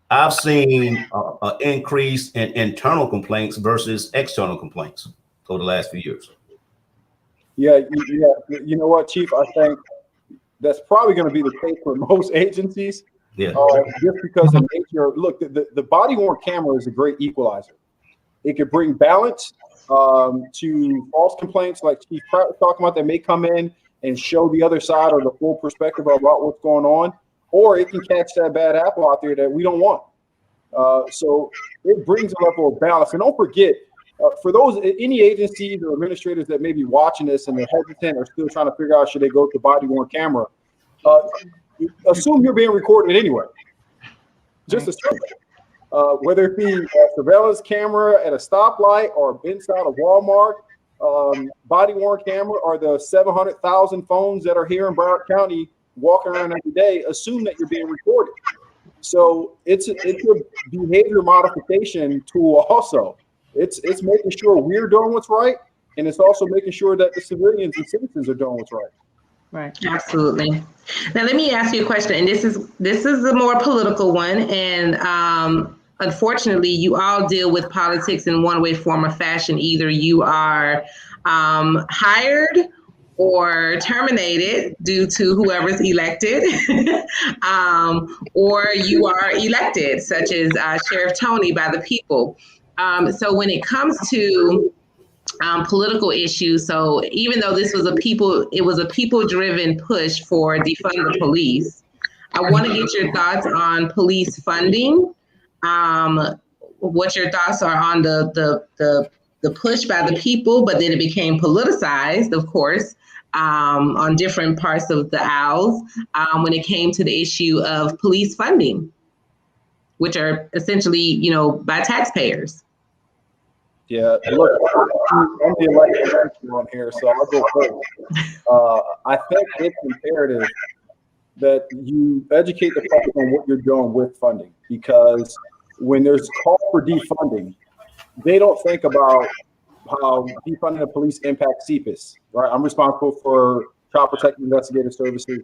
I've seen an increase in internal complaints versus external complaints over the last few years. Yeah. You know what, Chief? I think that's probably going to be the case for most agencies. Yeah. Just because of nature. Look, the body-worn camera is a great equalizer. It could bring balance to false complaints like Chief Pratt was talking about that may come in and show the other side or the full perspective about what's going on, or it can catch that bad apple out there that we don't want. So it brings a level of balance. And don't forget, for any agencies or administrators that may be watching this and they're hesitant or still trying to figure out should they go to body-worn camera, assume you're being recorded anyway. Just assume it. Whether it be a surveillance camera at a stoplight or inside a Walmart, body-worn camera, or the 700,000 phones that are here in Broward County walking around every day, assume that you're being recorded. So it's a behavior modification tool also. It's making sure we're doing what's right, and it's also making sure that the civilians and citizens are doing what's right. Right. Absolutely. Now let me ask you a question, and this is a more political one, and unfortunately, you all deal with politics in one way, form, or fashion. Either you are hired or terminated due to whoever's elected, or you are elected, such as Sheriff Tony by the people. So when it comes to political issues, so even though it was a people-driven push for defund the police, I want to get your thoughts on police funding. What your thoughts are on the push by the people, but then it became politicized, of course, on different parts of the aisles when it came to the issue of police funding, which are essentially, by taxpayers. Yeah, look, I'm the elected official on here, so I'll go first. I think it's imperative that you educate the public on what you're doing with funding, because when there's call for defunding, they don't think about how defunding the police impacts CPIS, right? I'm responsible for Child Protective Investigative Services,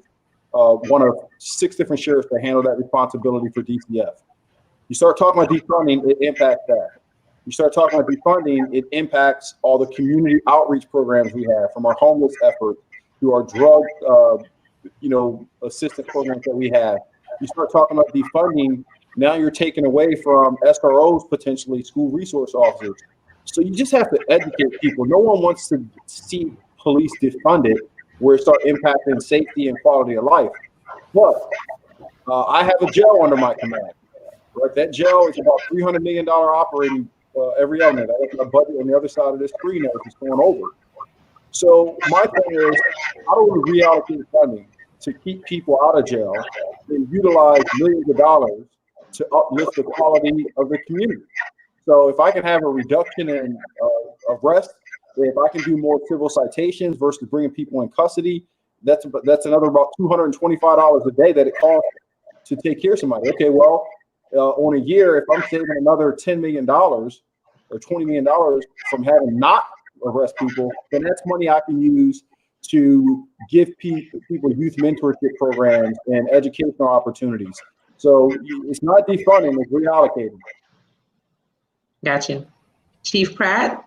one of 6 different sheriffs that handle that responsibility for DCF. You start talking about defunding, it impacts that. You start talking about defunding, it impacts all the community outreach programs we have, from our homeless effort to our drug, assistance programs that we have. You start talking about defunding, now you're taking away from SROs, potentially school resource officers. So you just have to educate people. No one wants to see police defunded where it starts impacting safety and quality of life. But I have a jail under my command. Right? That jail is about $300 million operating every element. I have a budget on the other side of this screen that is going over. So my thing is, how do we reallocate funding to keep people out of jail and utilize millions of dollars to uplift the quality of the community? So if I can have a reduction in arrests, if I can do more civil citations versus bringing people in custody, that's another about $225 a day that it costs to take care of somebody. Okay, well, on a year, if I'm saving another $10 million or $20 million from having not arrest people, then that's money I can use to give people youth mentorship programs and educational opportunities. So it's not defunding, it's reallocating. Gotcha. Chief Pratt?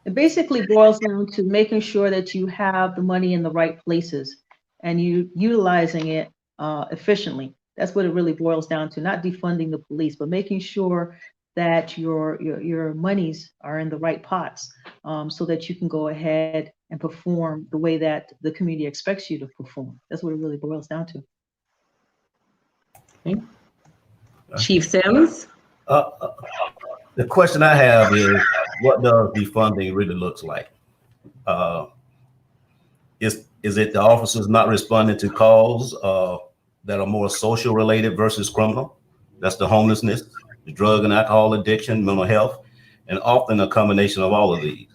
It basically boils down to making sure that you have the money in the right places and you utilizing it efficiently. That's what it really boils down to, not defunding the police, but making sure that your monies are in the right pots, so that you can go ahead and perform the way that the community expects you to perform. That's what it really boils down to. Okay. Chief Sims? The question I have is, what does defunding really looks like? Is it the officers not responding to calls that are more social related versus criminal? That's the homelessness, the drug and alcohol addiction, mental health, and often a combination of all of these.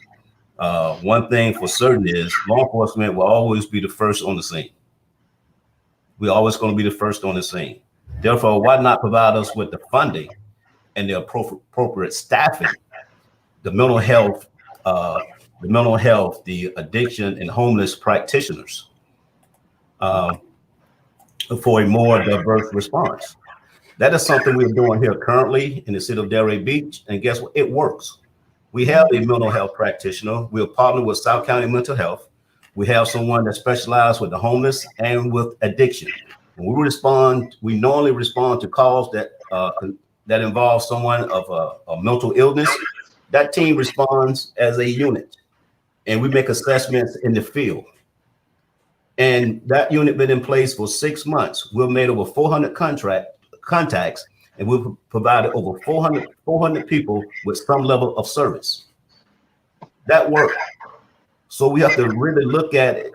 One thing for certain is law enforcement will always be the first on the scene. We're always going to be the first on the scene. Therefore, why not provide us with the funding and the appropriate staffing, the mental health, the addiction and homeless practitioners for a more diverse response? That is something we're doing here currently in the city of Delray Beach, and guess what? It works. We have a mental health practitioner. We're partnered with South County Mental Health. We have someone that specializes with the homeless and with addiction. When we normally respond to calls that involve someone of a mental illness. That team responds as a unit, and we make assessments in the field. And that unit been in place for 6 months. We've made over 400 contacts, and we've provided over 400 people with some level of service. That worked. So we have to really look at it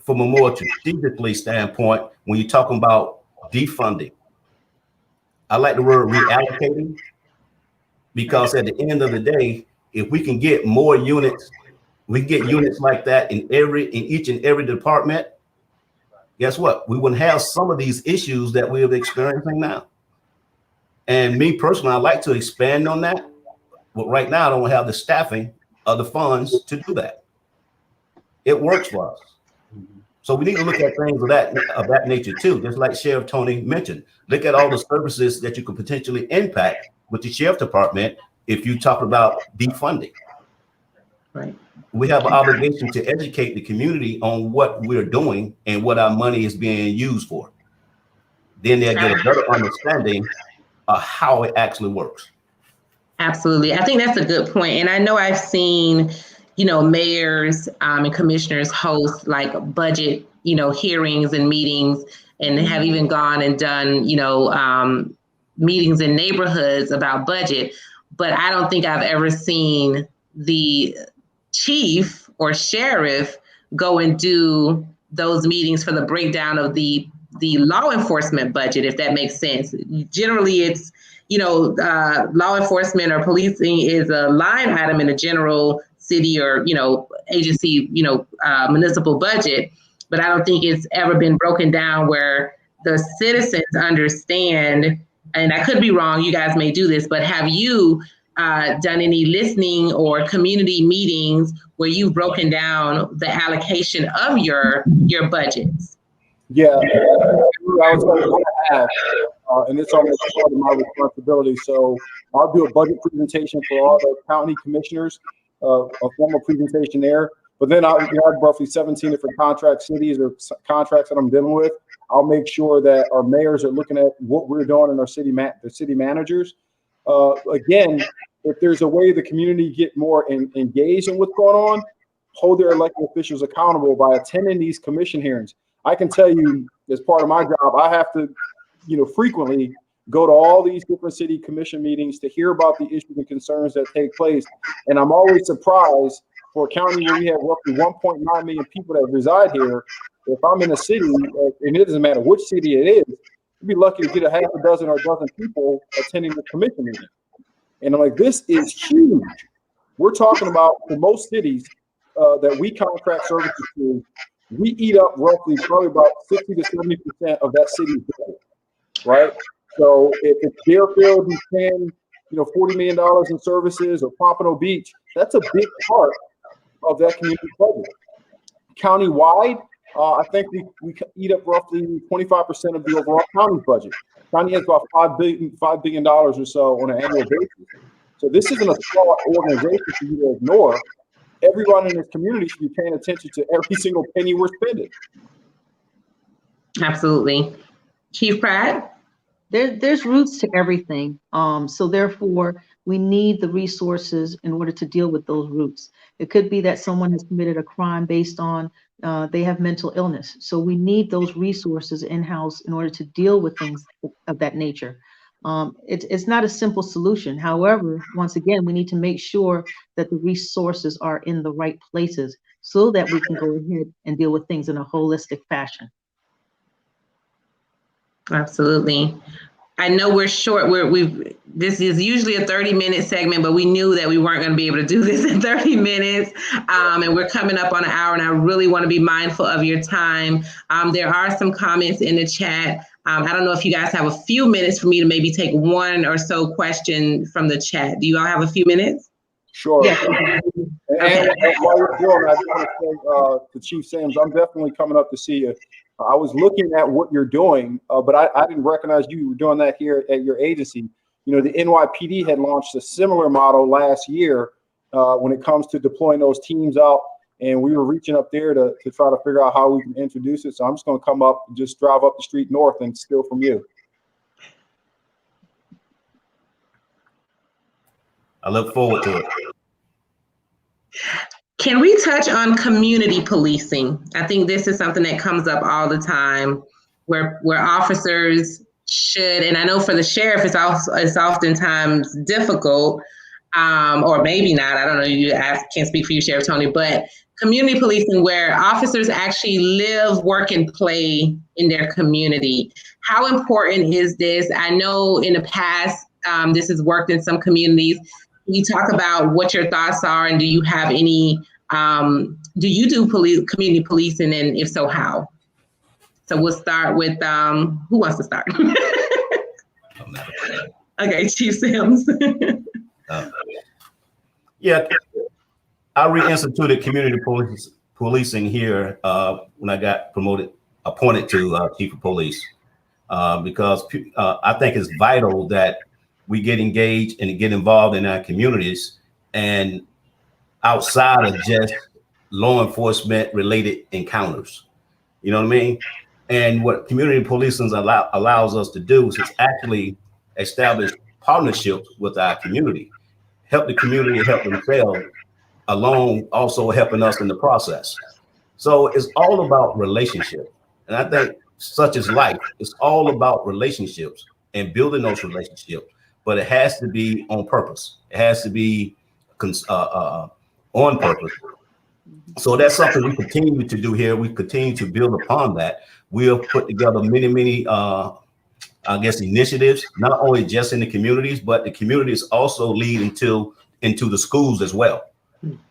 from a more strategically standpoint when you're talking about defunding. I like the word reallocating, because at the end of the day, if we can get more units, we get units like that in each and every department, guess what? We wouldn't have some of these issues that we're experiencing now. And me personally, I'd like to expand on that, but right now I don't have the staffing or the funds to do that. It works for us. So we need to look at things of that nature too, just like Sheriff Tony mentioned. Look at all the services that you could potentially impact with the sheriff department if you talk about defunding. Right. We have an obligation to educate the community on what we're doing and what our money is being used for. Then they'll get a better understanding of how it actually works. Absolutely. I think that's a good point. And I know I've seen, mayors and commissioners host like budget, hearings and meetings, and have even gone and done, meetings in neighborhoods about budget. But I don't think I've ever seen the chief or sheriff go and do those meetings for the breakdown of the law enforcement budget, if that makes sense. Generally, it's, law enforcement or policing is a line item in a general city or, agency, municipal budget. But I don't think it's ever been broken down where the citizens understand, and I could be wrong, you guys may do this, but have you done any listening or community meetings where you've broken down the allocation of your budgets? Yeah, I was going to have, and it's almost part of my responsibility. So I'll do a budget presentation for all the county commissioners, a formal presentation there. But then I have roughly 17 different contract cities or contracts that I'm dealing with. I'll make sure that our mayors are looking at what we're doing in our city managers. Again, if there's a way the community get more engaged in what's going on, hold their elected officials accountable by attending these commission hearings. I can tell you, as part of my job, I have to, frequently go to all these different city commission meetings to hear about the issues and concerns that take place. And I'm always surprised for a county where we have roughly 1.9 million people that reside here. If I'm in a city, and it doesn't matter which city it is, you'd be lucky to get a half a dozen or a dozen people attending the commission meeting. And I'm like, this is huge. We're talking about, for most cities that we contract services to, we eat up roughly probably about 60 to 70% of that city's budget, right? So if Deerfield is paying, $40 million in services, or Pompano Beach, that's a big part of that community budget. Countywide, I think we eat up roughly 25% of the overall county budget. County has about $5 billion or so on an annual basis. So this isn't a small organization for you to ignore. Everyone in this community should be paying attention to every single penny we're spending. Absolutely. Chief Pratt? There's roots to everything. So therefore, we need the resources in order to deal with those roots. It could be that someone has committed a crime based on they have mental illness. So we need those resources in-house in order to deal with things of that nature. It's not a simple solution. However, once again, we need to make sure that the resources are in the right places so that we can go ahead and deal with things in a holistic fashion. Absolutely. I know we're short. This is usually a 30-minute segment, but we knew that we weren't going to be able to do this in 30 minutes. And we're coming up on an hour, and I really want to be mindful of your time. There are some comments in the chat. I don't know if you guys have a few minutes for me to maybe take one or so question from the chat. Do you all have a few minutes? Sure. Yeah. And while you're doing, I just want to say to Chief Sims, I'm definitely coming up to see you. I was looking at what you're doing, but I didn't recognize you were doing that here at your agency. The NYPD had launched a similar model last year when it comes to deploying those teams out, and we were reaching up there to try to figure out how we can introduce it. So I'm just going to come up and just drive up the street north and steal from you. I look forward to it. Can we touch on community policing? I think this is something that comes up all the time, where officers should, and I know for the sheriff, it's oftentimes difficult, or maybe not. I don't know. I can't speak for you, Sheriff Tony, but community policing, where officers actually live, work, and play in their community. How important is this? I know in the past, this has worked in some communities. Can you talk about what your thoughts are, and do you have any, do you do community policing, and if so, how? So we'll start with, who wants to start? Okay, Chief Sims. Yeah, I reinstituted community policing here when I got appointed to Chief of Police, because I think it's vital that we get engaged and get involved in our communities and outside of just law enforcement related encounters. You know what I mean? And what community policing allows us to do is actually establish partnerships with our community, help the community help themselves, along also helping us in the process. So it's all about relationships. And I think such as life, it's all about relationships and building those relationships. But it has to be on purpose. It has to be on purpose. So that's something we continue to do here. We continue to build upon that. We have put together many, initiatives, not only just in the communities, but the communities also lead into the schools as well.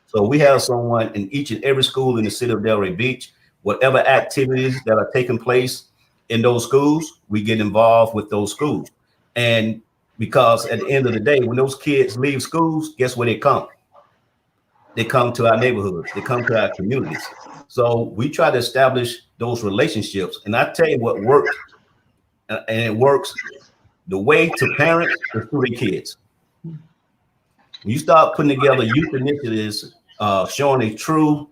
So we have someone in each and every school in the city of Delray Beach. Whatever activities that are taking place in those schools, we get involved with those schools. And because at the end of the day, when those kids leave schools, guess where they come? They come to our neighborhoods. They come to our communities. So we try to establish those relationships. And I tell you what works, and it works the way to parents is through their kids. When you start putting together youth initiatives, showing a true,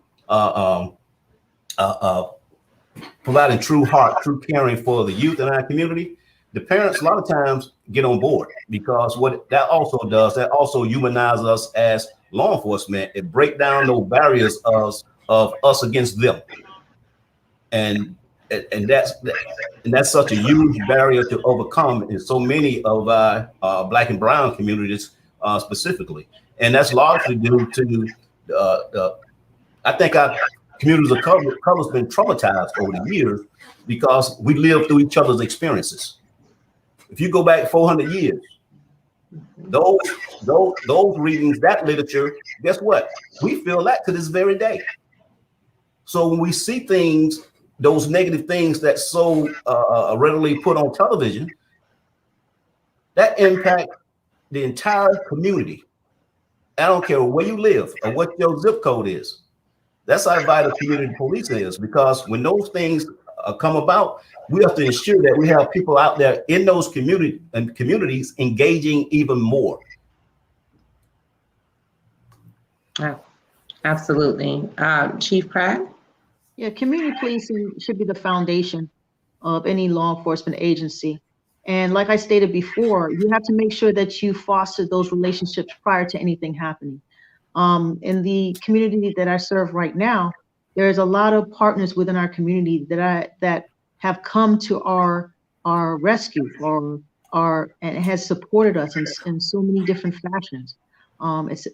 providing true heart, true caring for the youth in our community, the parents a lot of times get on board, because what that also does, that also humanizes us as law enforcement. It breaks down those barriers of us against them, and that's such a huge barrier to overcome in so many of our Black and brown communities specifically, and that's largely due to I think our communities of color has been traumatized over the years because we lived through each other's experiences. If you go back 400 years, Those readings, that literature, guess what? We feel that to this very day. So when we see things, those negative things that so readily put on television, that impact the entire community. I don't care where you live or what your zip code is. That's how vital community policing is, because when those things come about, we have to ensure that we have people out there in those communities engaging even more. Absolutely. Chief Pratt? Yeah, community policing should be the foundation of any law enforcement agency. And like I stated before, you have to make sure that you foster those relationships prior to anything happening. In the community that I serve right now, there's a lot of partners within our community that have come to our rescue and has supported us in so many different fashions.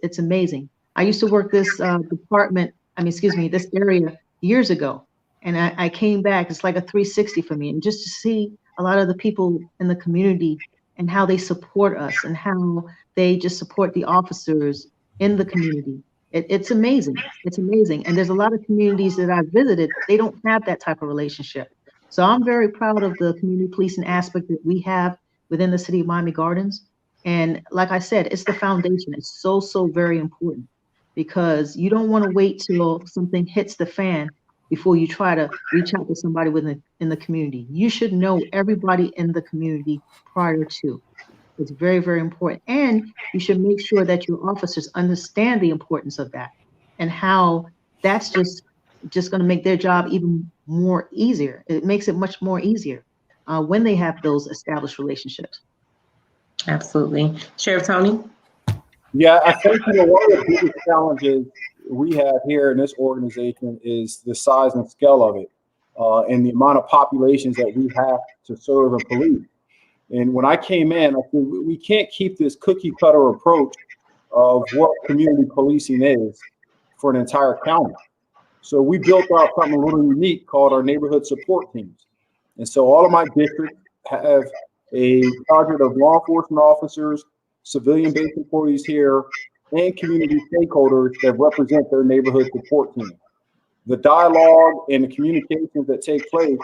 It's amazing. I used to work this this area years ago, and I came back. It's like a 360 for me, and just to see a lot of the people in the community and how they support us and how they just support the officers in the community. It's amazing. It's amazing. And there's a lot of communities that I've visited, they don't have that type of relationship. So I'm very proud of the community policing aspect that we have within the city of Miami Gardens. And like I said, it's the foundation. It's so, so very important, because you don't want to wait till something hits the fan before you try to reach out to somebody in the community. You should know everybody in the community prior to. It's very, very important. And you should make sure that your officers understand the importance of that and how that's just going to make their job even more easier. It makes it much more easier when they have those established relationships. Absolutely. Sheriff Tony? Yeah, I think one of the biggest challenges we have here in this organization is the size and scale of it, and the amount of populations that we have to serve and police. And when I came in, I said, we can't keep this cookie cutter approach of what community policing is for an entire county. So we built out something a little unique called our neighborhood support teams. And so all of my districts have a cadre of law enforcement officers, civilian-based employees here, and community stakeholders that represent their neighborhood support team. The dialogue and the communications that take place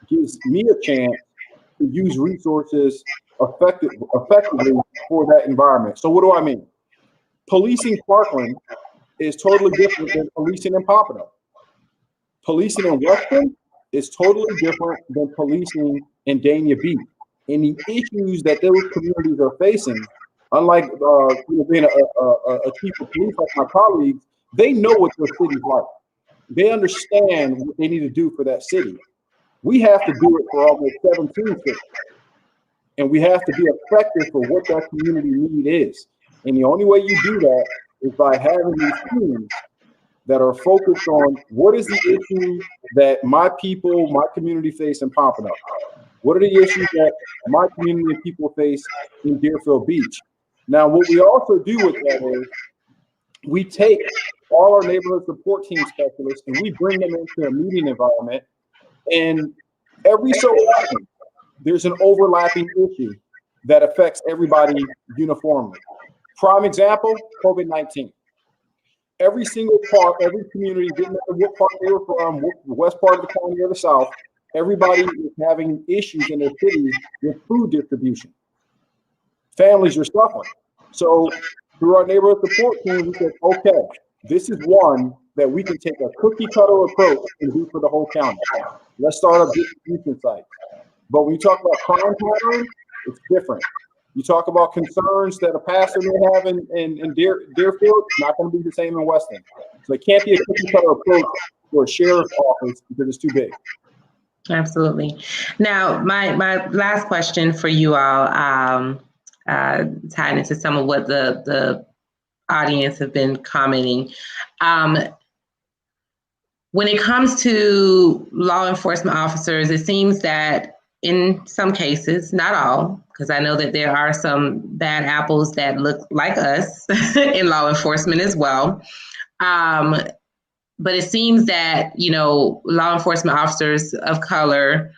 gives me a chance to use resources effectively for that environment. So what do I mean? Policing Parkland is totally different than policing in Pompano. Policing in Weston is totally different than policing in Dania Beach. And the issues that those communities are facing, unlike being a chief of police like my colleagues, they know what their city's like. They understand what they need to do for that city. We have to do it for almost 17 cities. And we have to be effective for what that community need is. And the only way you do that is by having these teams that are focused on what is the issue that my people, my community face in Pompano? What are the issues that my community and people face in Deerfield Beach? Now, what we also do with that is we take all our neighborhood support team specialists and we bring them into a meeting environment. And every so often, there's an overlapping issue that affects everybody uniformly. Prime example, COVID-19. Every single part, every community, didn't matter what part they were from, what west part of the county or the south, everybody is having issues in their city with food distribution. Families are suffering. So through our neighborhood support team, we said, okay, this is one that we can take a cookie cutter approach and do for the whole county. Let's start a distribution site. But when you talk about crime patterns, it's different. You talk about concerns that a pastor may have in Deerfield, it's not going to be the same in Weston. So it can't be a cookie cutter approach for a sheriff's office because it's too big. Absolutely. Now, my last question for you all, tied into some of what the audience have been commenting. When it comes to law enforcement officers, it seems that in some cases, not all, because I know that there are some bad apples that look like us in law enforcement as well. But it seems that, law enforcement officers of color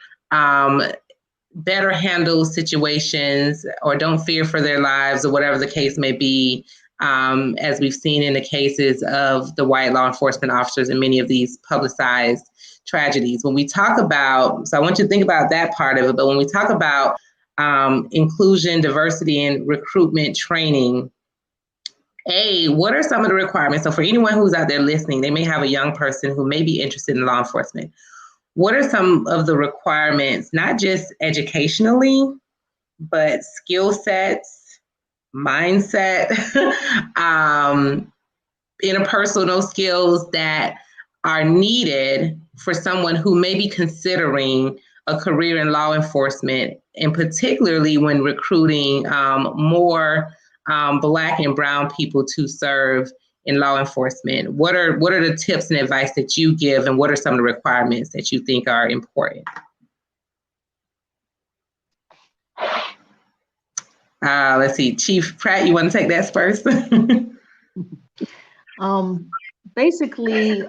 better handle situations or don't fear for their lives or whatever the case may be, as we've seen in the cases of the white law enforcement officers in many of these publicized tragedies. When we talk about, so I want you to think about that part of it, but when we talk about inclusion, diversity, and recruitment training, what are some of the requirements? So for anyone who's out there listening, they may have a young person who may be interested in law enforcement. What are some of the requirements, not just educationally, but skill sets, mindset, interpersonal skills that are needed for someone who may be considering a career in law enforcement, and particularly when recruiting more Black and Brown people to serve in law enforcement? What are the tips and advice that you give, and what are some of the requirements that you think are important? Let's see, Chief Pratt, you want to take that first? Basically,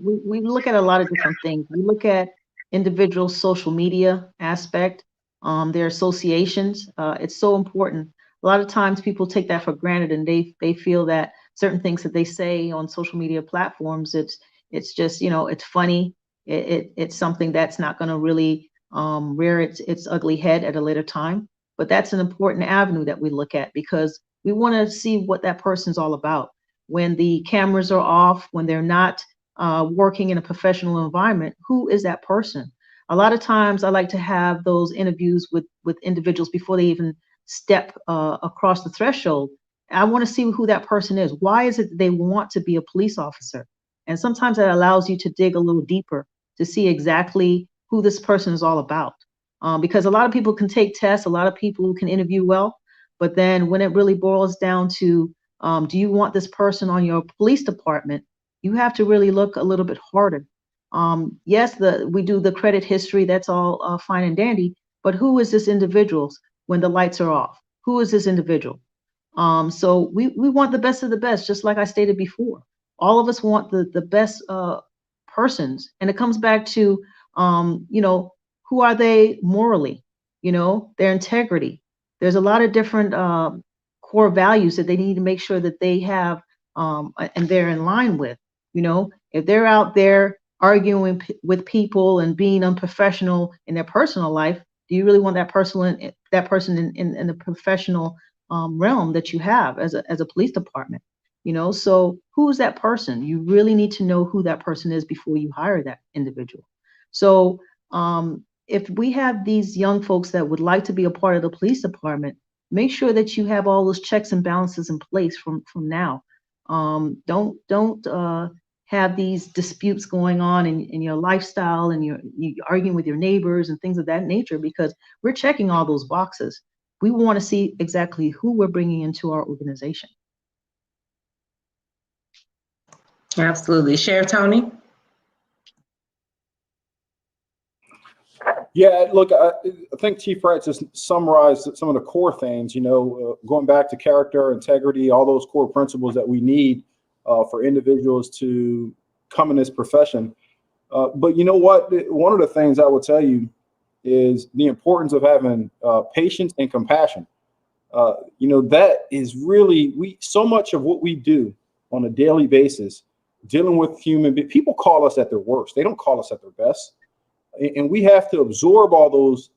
we look at a lot of different things. We look at individual social media aspect, their associations. It's so important. A lot of times people take that for granted, and they feel that certain things that they say on social media platforms, it's just, it's funny. It's something that's not going to really rear its ugly head at a later time. But that's an important avenue that we look at, because we want to see what that person's all about. When the cameras are off, when they're not working in a professional environment, who is that person? A lot of times I like to have those interviews with individuals before they even step across the threshold. I want to see who that person is. Why is it that they want to be a police officer? And sometimes that allows you to dig a little deeper to see exactly who this person is all about. Because a lot of people can take tests, a lot of people can interview well, but then when it really boils down to, do you want this person on your police department? You have to really look a little bit harder. Yes, we do the credit history, that's all fine and dandy, but who is this individual when the lights are off? Who is this individual? So we want the best of the best, just like I stated before. All of us want the best persons, and it comes back to, who are they morally? Their integrity. There's a lot of different core values that they need to make sure that they have and they're in line with. If they're out there arguing with people and being unprofessional in their personal life, do you really want that person in the professional realm that you have as a police department? So who's that person? You really need to know who that person is before you hire that individual. So if we have these young folks that would like to be a part of the police department, make sure that you have all those checks and balances in place from now. Don't have these disputes going on in your lifestyle, and you're arguing with your neighbors and things of that nature, because we're checking all those boxes. We want to see exactly who we're bringing into our organization. Absolutely. Sheriff Tony? Yeah, look, I think Chief Pratt just summarized some of the core things, going back to character, integrity, all those core principles that we need for individuals to come in this profession. But you know what? One of the things I will tell you is the importance of having patience and compassion. That is really, so much of what we do on a daily basis, dealing with people call us at their worst. They don't call us at their best. And we have to absorb all those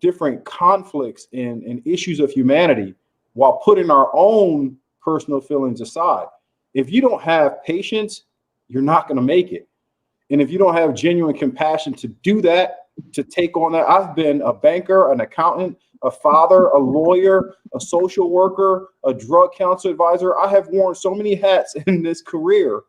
different conflicts and issues of humanity while putting our own personal feelings aside. If you don't have patience, you're not going to make it. And if you don't have genuine compassion to do that, to take on that, I've been a banker, an accountant, a father, a lawyer, a social worker, a drug counselor advisor. I have worn so many hats in this career,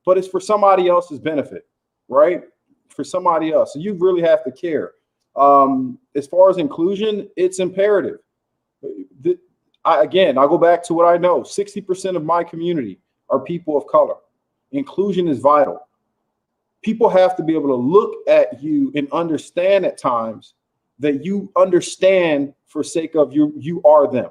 but it's for somebody else's benefit, right? For somebody else. So you really have to care. As far as inclusion, it's imperative. I go back to what I know. 60% of my community are people of color. Inclusion is vital. People have to be able to look at you and understand at times that you understand for sake of you are them.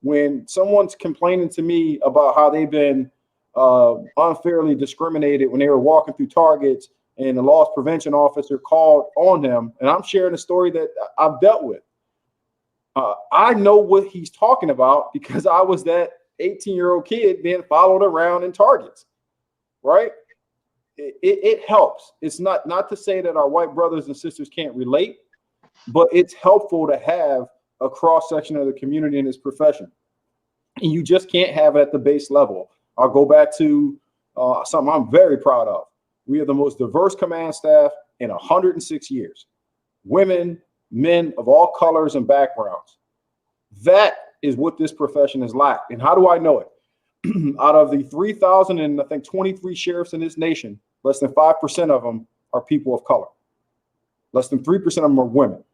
When someone's complaining to me about how they've been unfairly discriminated when they were walking through Targets, and the loss prevention officer called on him, and I'm sharing a story that I've dealt with. I know what he's talking about because I was that 18-year-old kid being followed around in Targets, right? It helps. It's not to say that our white brothers and sisters can't relate, but it's helpful to have a cross-section of the community in this profession. And you just can't have it at the base level. I'll go back to something I'm very proud of. We are the most diverse command staff in 106 years. Women, men of all colors and backgrounds. That is what this profession has lacked. And how do I know it? Out of the 3,000 and I think 23 sheriffs in this nation, less than 5% of them are people of color. Less than 3% of them are women.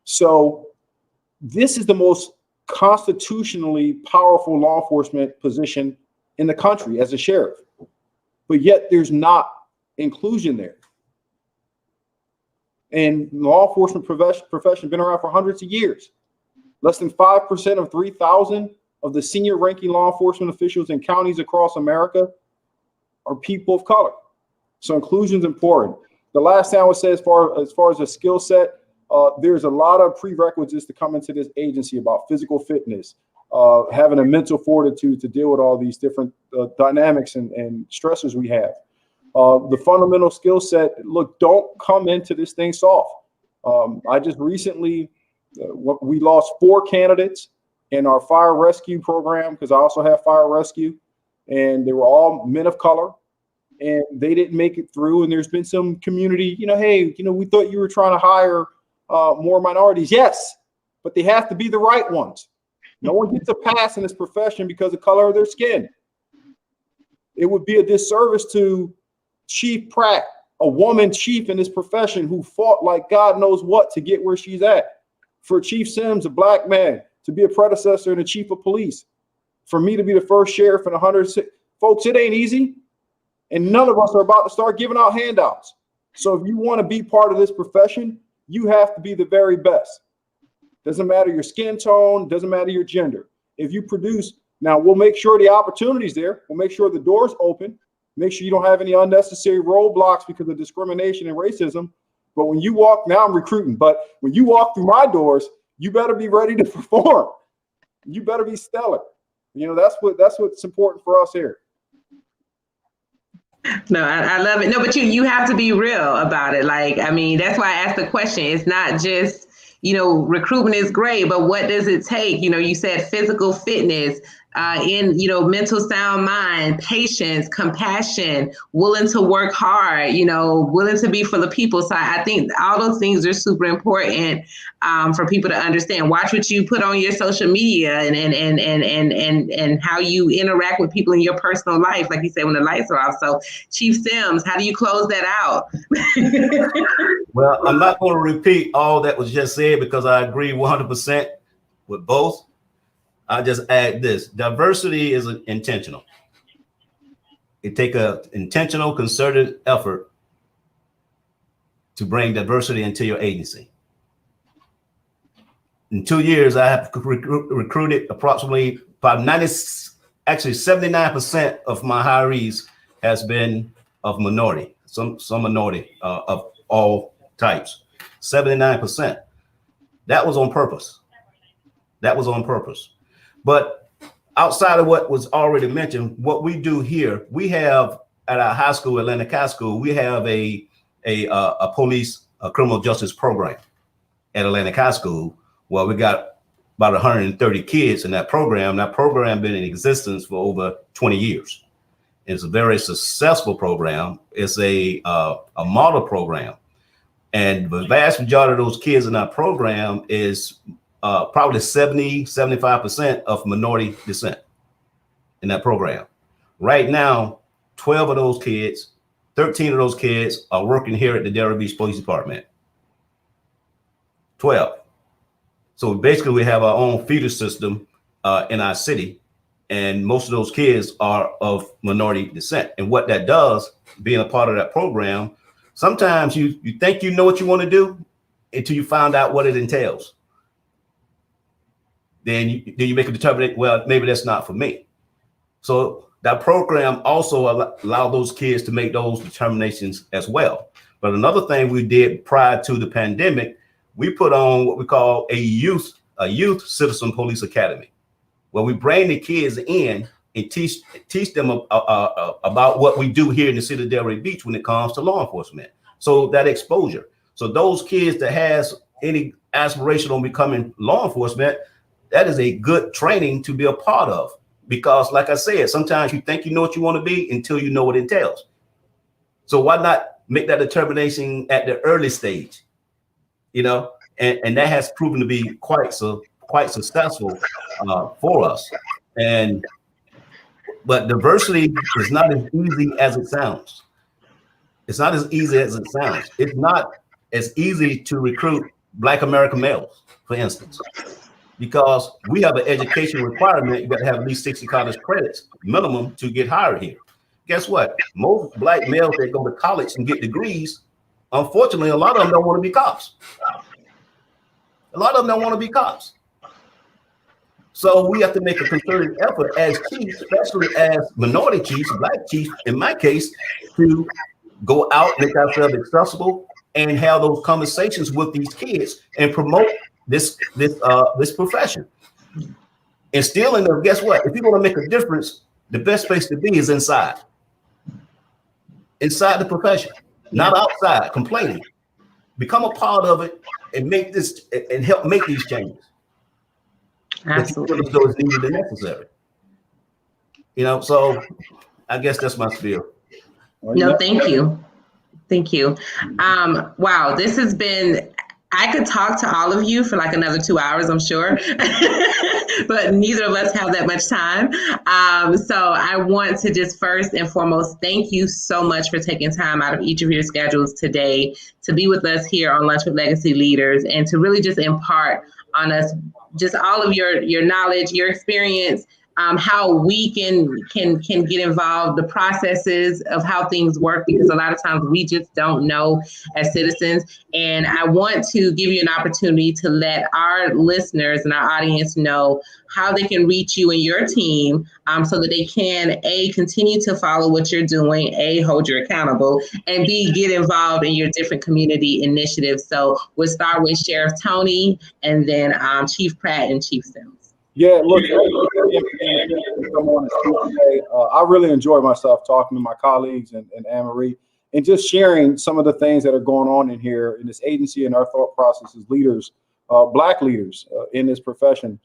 So this is the most constitutionally powerful law enforcement position in the country as a sheriff. But yet there's not inclusion there. And law enforcement profession been around for hundreds of years. Less than 5% of 3,000 of the senior ranking law enforcement officials in counties across America are people of color. So inclusion is important. The last thing I would say as far as a skill set, there's a lot of prerequisites to come into this agency about physical fitness, having a mental fortitude to deal with all these different dynamics and stressors we have. The fundamental skill set, look, don't come into this thing soft. I just recently, we lost 4 candidates in our fire rescue program, because I also have fire rescue, and they were all men of color, and they didn't make it through. And there's been some community, hey, we thought you were trying to hire more minorities. Yes, but they have to be the right ones. No one gets a pass in this profession because of the color of their skin. It would be a disservice to Chief Pratt, a woman chief in this profession who fought like God knows what to get where she's at. For Chief Sims, a black man, to be a predecessor and a chief of police. For me to be the first sheriff in 106, folks, it ain't easy. And none of us are about to start giving out handouts. So if you want to be part of this profession, you have to be the very best. Doesn't matter your skin tone, doesn't matter your gender. If you produce, now we'll make sure the opportunity's there. We'll make sure the door's open. Make sure you don't have any unnecessary roadblocks because of discrimination and racism. But when you walk, now I'm recruiting, but when you walk through my doors, you better be ready to perform. You better be stellar. That's what's important for us here. No, I love it. No, but you have to be real about it. That's why I asked the question. It's not just, recruitment is great, but what does it take? You said physical fitness, mental sound mind, patience, compassion, willing to work hard, willing to be for the people. So I think all those things are super important for people to understand. Watch what you put on your social media and how you interact with people in your personal life, like you said, when the lights are off. So Chief Sims, how do you close that out? Well, I'm not going to repeat all that was just said because I agree 100% with both. I just add this: diversity is intentional. It takes an intentional, concerted effort to bring diversity into your agency. In 2 years, I have recruited approximately about 79% of my hirees has been of minority, some minority of all types. 79%. That was on purpose. But outside of what was already mentioned, what we do here, we have at our high school, Atlantic High School, we have a police criminal justice program at Atlantic High School. Well, we got about 130 kids in that program. That program been in existence for over 20 years. It's a very successful program. It's a model program. And the vast majority of those kids in that program is probably 75% of minority descent in that program. Right now, 12 of those kids, 13 of those kids are working here at the Delray Beach Police Department. 12. So basically we have our own feeder system in our city, and most of those kids are of minority descent. And what that does, being a part of that program, sometimes you think you know what you want to do until you find out what it entails. Then you make a determination, well, maybe that's not for me. So that program also allow those kids to make those determinations as well. But another thing we did prior to the pandemic, we put on what we call a youth citizen police academy, where we bring the kids in and teach them about what we do here in the city of Delray Beach when it comes to law enforcement. So that exposure. So those kids that has any aspiration on becoming law enforcement, that is a good training to be a part of. Because like I said, sometimes you think you know what you want to be until you know what it entails. So why not make that determination at the early stage? You know, and that has proven to be quite successful for us. But diversity is not as easy as it sounds. It's not as easy as it sounds. It's not as easy to recruit Black American males, for instance, because we have an education requirement. You got to have at least 60 college credits minimum to get hired here. Guess what? Most Black males that go to college and get degrees, unfortunately, a lot of them don't want to be cops. A lot of them don't want to be cops. So we have to make a concerted effort as chiefs, especially as minority chiefs, Black chiefs, in my case, to go out, make ourselves accessible, and have those conversations with these kids and promote this profession. Instilling them, guess what? If you want to make a difference, the best place to be is inside the profession, not outside complaining. Become a part of it and make this and help make these changes. Absolutely. Those needed and necessary. You know, so I guess that's my spiel. No, thank you. Thank you. Wow, this has been, I could talk to all of you for like another 2 hours, I'm sure, but neither of us have that much time. So I want to just first and foremost, thank you so much for taking time out of each of your schedules today to be with us here on Lunch with Legacy Leaders and to really just impart on us just all of your knowledge, your experience, how we can get involved, the processes of how things work, because a lot of times we just don't know as citizens. And I want to give you an opportunity to let our listeners and our audience know how they can reach you and your team so that they can, A, continue to follow what you're doing, A, hold you accountable, and B, get involved in your different community initiatives. So we'll start with Sheriff Tony and then Chief Pratt and Chief Sims. Yeah, look, I really enjoy myself talking to my colleagues and Anne-Marie and just sharing some of the things that are going on in here in this agency and our thought process as leaders, Black leaders in this profession.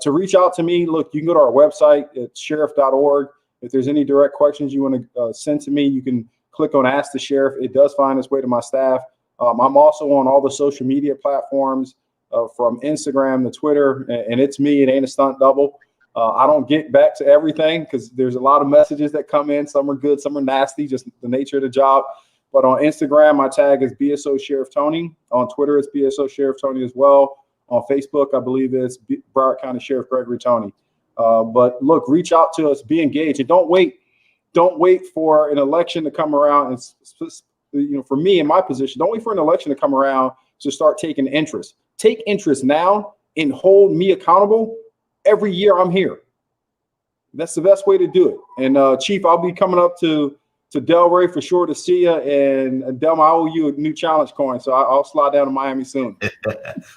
To reach out to me, look, you can go to our website, it's sheriff.org. If there's any direct questions you want to send to me, you can click on Ask the Sheriff. It does find its way to my staff. I'm also on all the social media platforms. From Instagram to Twitter, and it's me. It ain't a stunt double. I don't get back to everything because there's a lot of messages that come in. Some are good, some are nasty, just the nature of the job. But on Instagram, my tag is BSO Sheriff Tony. On Twitter, it's BSO Sheriff Tony as well. On Facebook, I believe it's Broward County Sheriff Gregory Tony. But look, reach out to us, be engaged, and don't wait for an election to come around. And for me in my position, don't wait for an election to come around to start taking interest. Take interest now and hold me accountable. Every year I'm here. That's the best way to do it. And Chief, I'll be coming up to Delray for sure to see you. And Delma, I owe you a new challenge coin, so I'll slide down to Miami soon.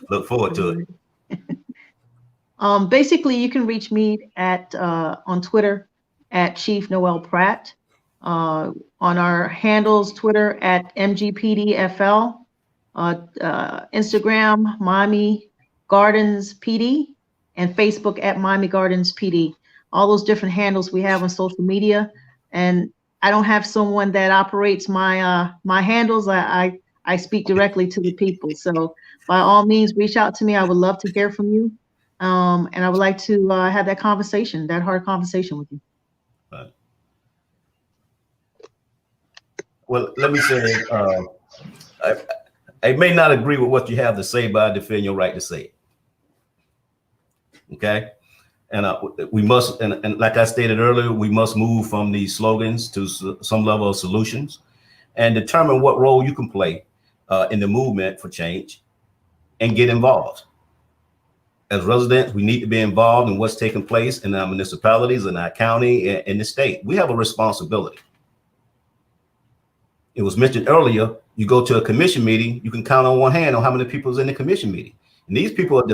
Look forward to it. Basically, you can reach me at on Twitter at Chief Noel-Pratt. On our handles, Twitter at MGPDFL. Instagram, Miami Gardens PD, and Facebook at Miami Gardens PD. All those different handles we have on social media. And I don't have someone that operates my my handles. I speak directly to the people. So by all means, reach out to me. I would love to hear from you. And I would like to have that conversation, that hard conversation with you. Well, let me say, I may not agree with what you have to say, but I defend your right to say it. Okay? And we must, and like I stated earlier, we must move from these slogans to some level of solutions and determine what role you can play in the movement for change and get involved. As residents, we need to be involved in what's taking place in our municipalities, in our county, in the state. We have a responsibility. It was mentioned earlier, you go to a commission meeting, you can count on one hand on how many people is in the commission meeting. And these people are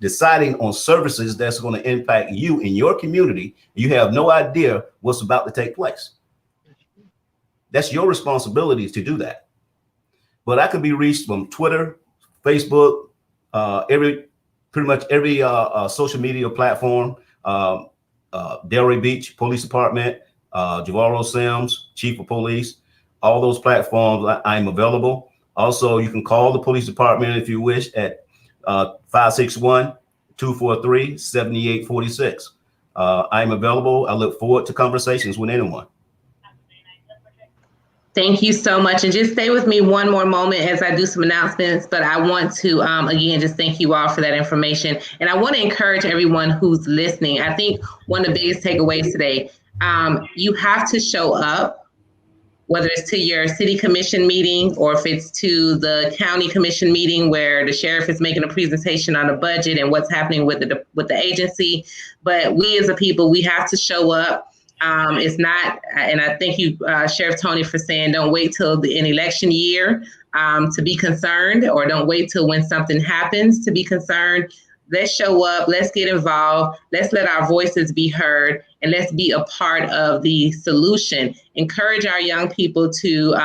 deciding on services that's going to impact you in your community. You have no idea what's about to take place. That's your responsibility to do that. But I could be reached from Twitter, Facebook, pretty much every social media platform. Delray Beach Police Department, Javaro Sims, Chief of Police, all those platforms, I'm available. Also, you can call the police department if you wish at 561-243-7846. I'm available. I look forward to conversations with anyone. Thank you so much. And just stay with me one more moment as I do some announcements, but I want to, again, just thank you all for that information. And I want to encourage everyone who's listening. I think one of the biggest takeaways today, you have to show up, whether it's to your city commission meeting or if it's to the county commission meeting where the sheriff is making a presentation on the budget and what's happening with the agency. But we as a people, we have to show up. It's not, and I thank you, Sheriff Tony, for saying don't wait till an election year to be concerned, or don't wait till when something happens to be concerned. Let's show up, let's get involved, let's let our voices be heard, and let's be a part of the solution. Encourage our young people to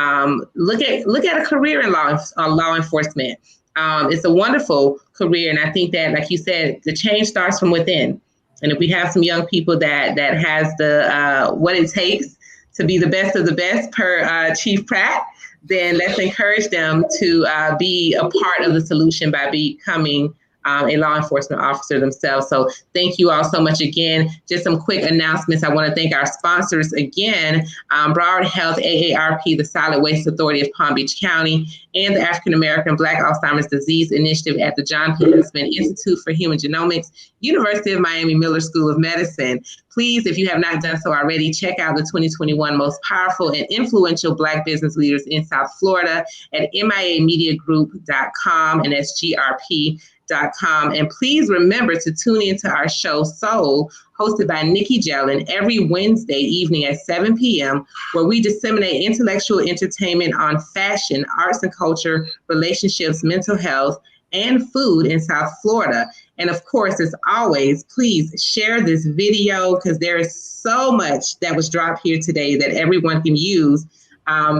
look at a career in law enforcement. It's a wonderful career, and I think that, like you said, the change starts from within. And if we have some young people that has the what it takes to be the best of the best per Chief Pratt, then let's encourage them to be a part of the solution by becoming a law enforcement officer themselves. So thank you all so much again. Just some quick announcements. I want to thank our sponsors again, Broward Health, AARP, the Solid Waste Authority of Palm Beach County, and the African American Black Alzheimer's Disease Initiative at the John P. Huntsman Institute for Human Genomics, University of Miami Miller School of Medicine. Please, if you have not done so already, check out the 2021 Most Powerful and Influential Black Business Leaders in South Florida at miamediagroup.com, and that's GRP.com. And please remember to tune into our show Soul, hosted by Nikki Jellin, every Wednesday evening at 7 p.m., where we disseminate intellectual entertainment on fashion, arts and culture, relationships, mental health, and food in South Florida. And of course, as always, please share this video because there is so much that was dropped here today that everyone can use.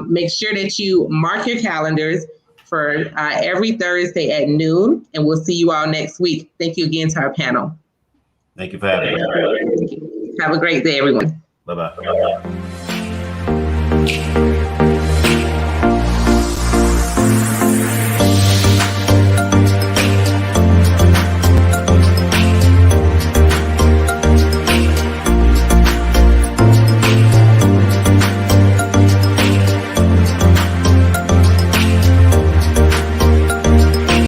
Make sure that you mark your calendars for every Thursday at noon, and we'll see you all next week. Thank you again to our panel. Thank you for having me. Have a great day, everyone. Bye-bye.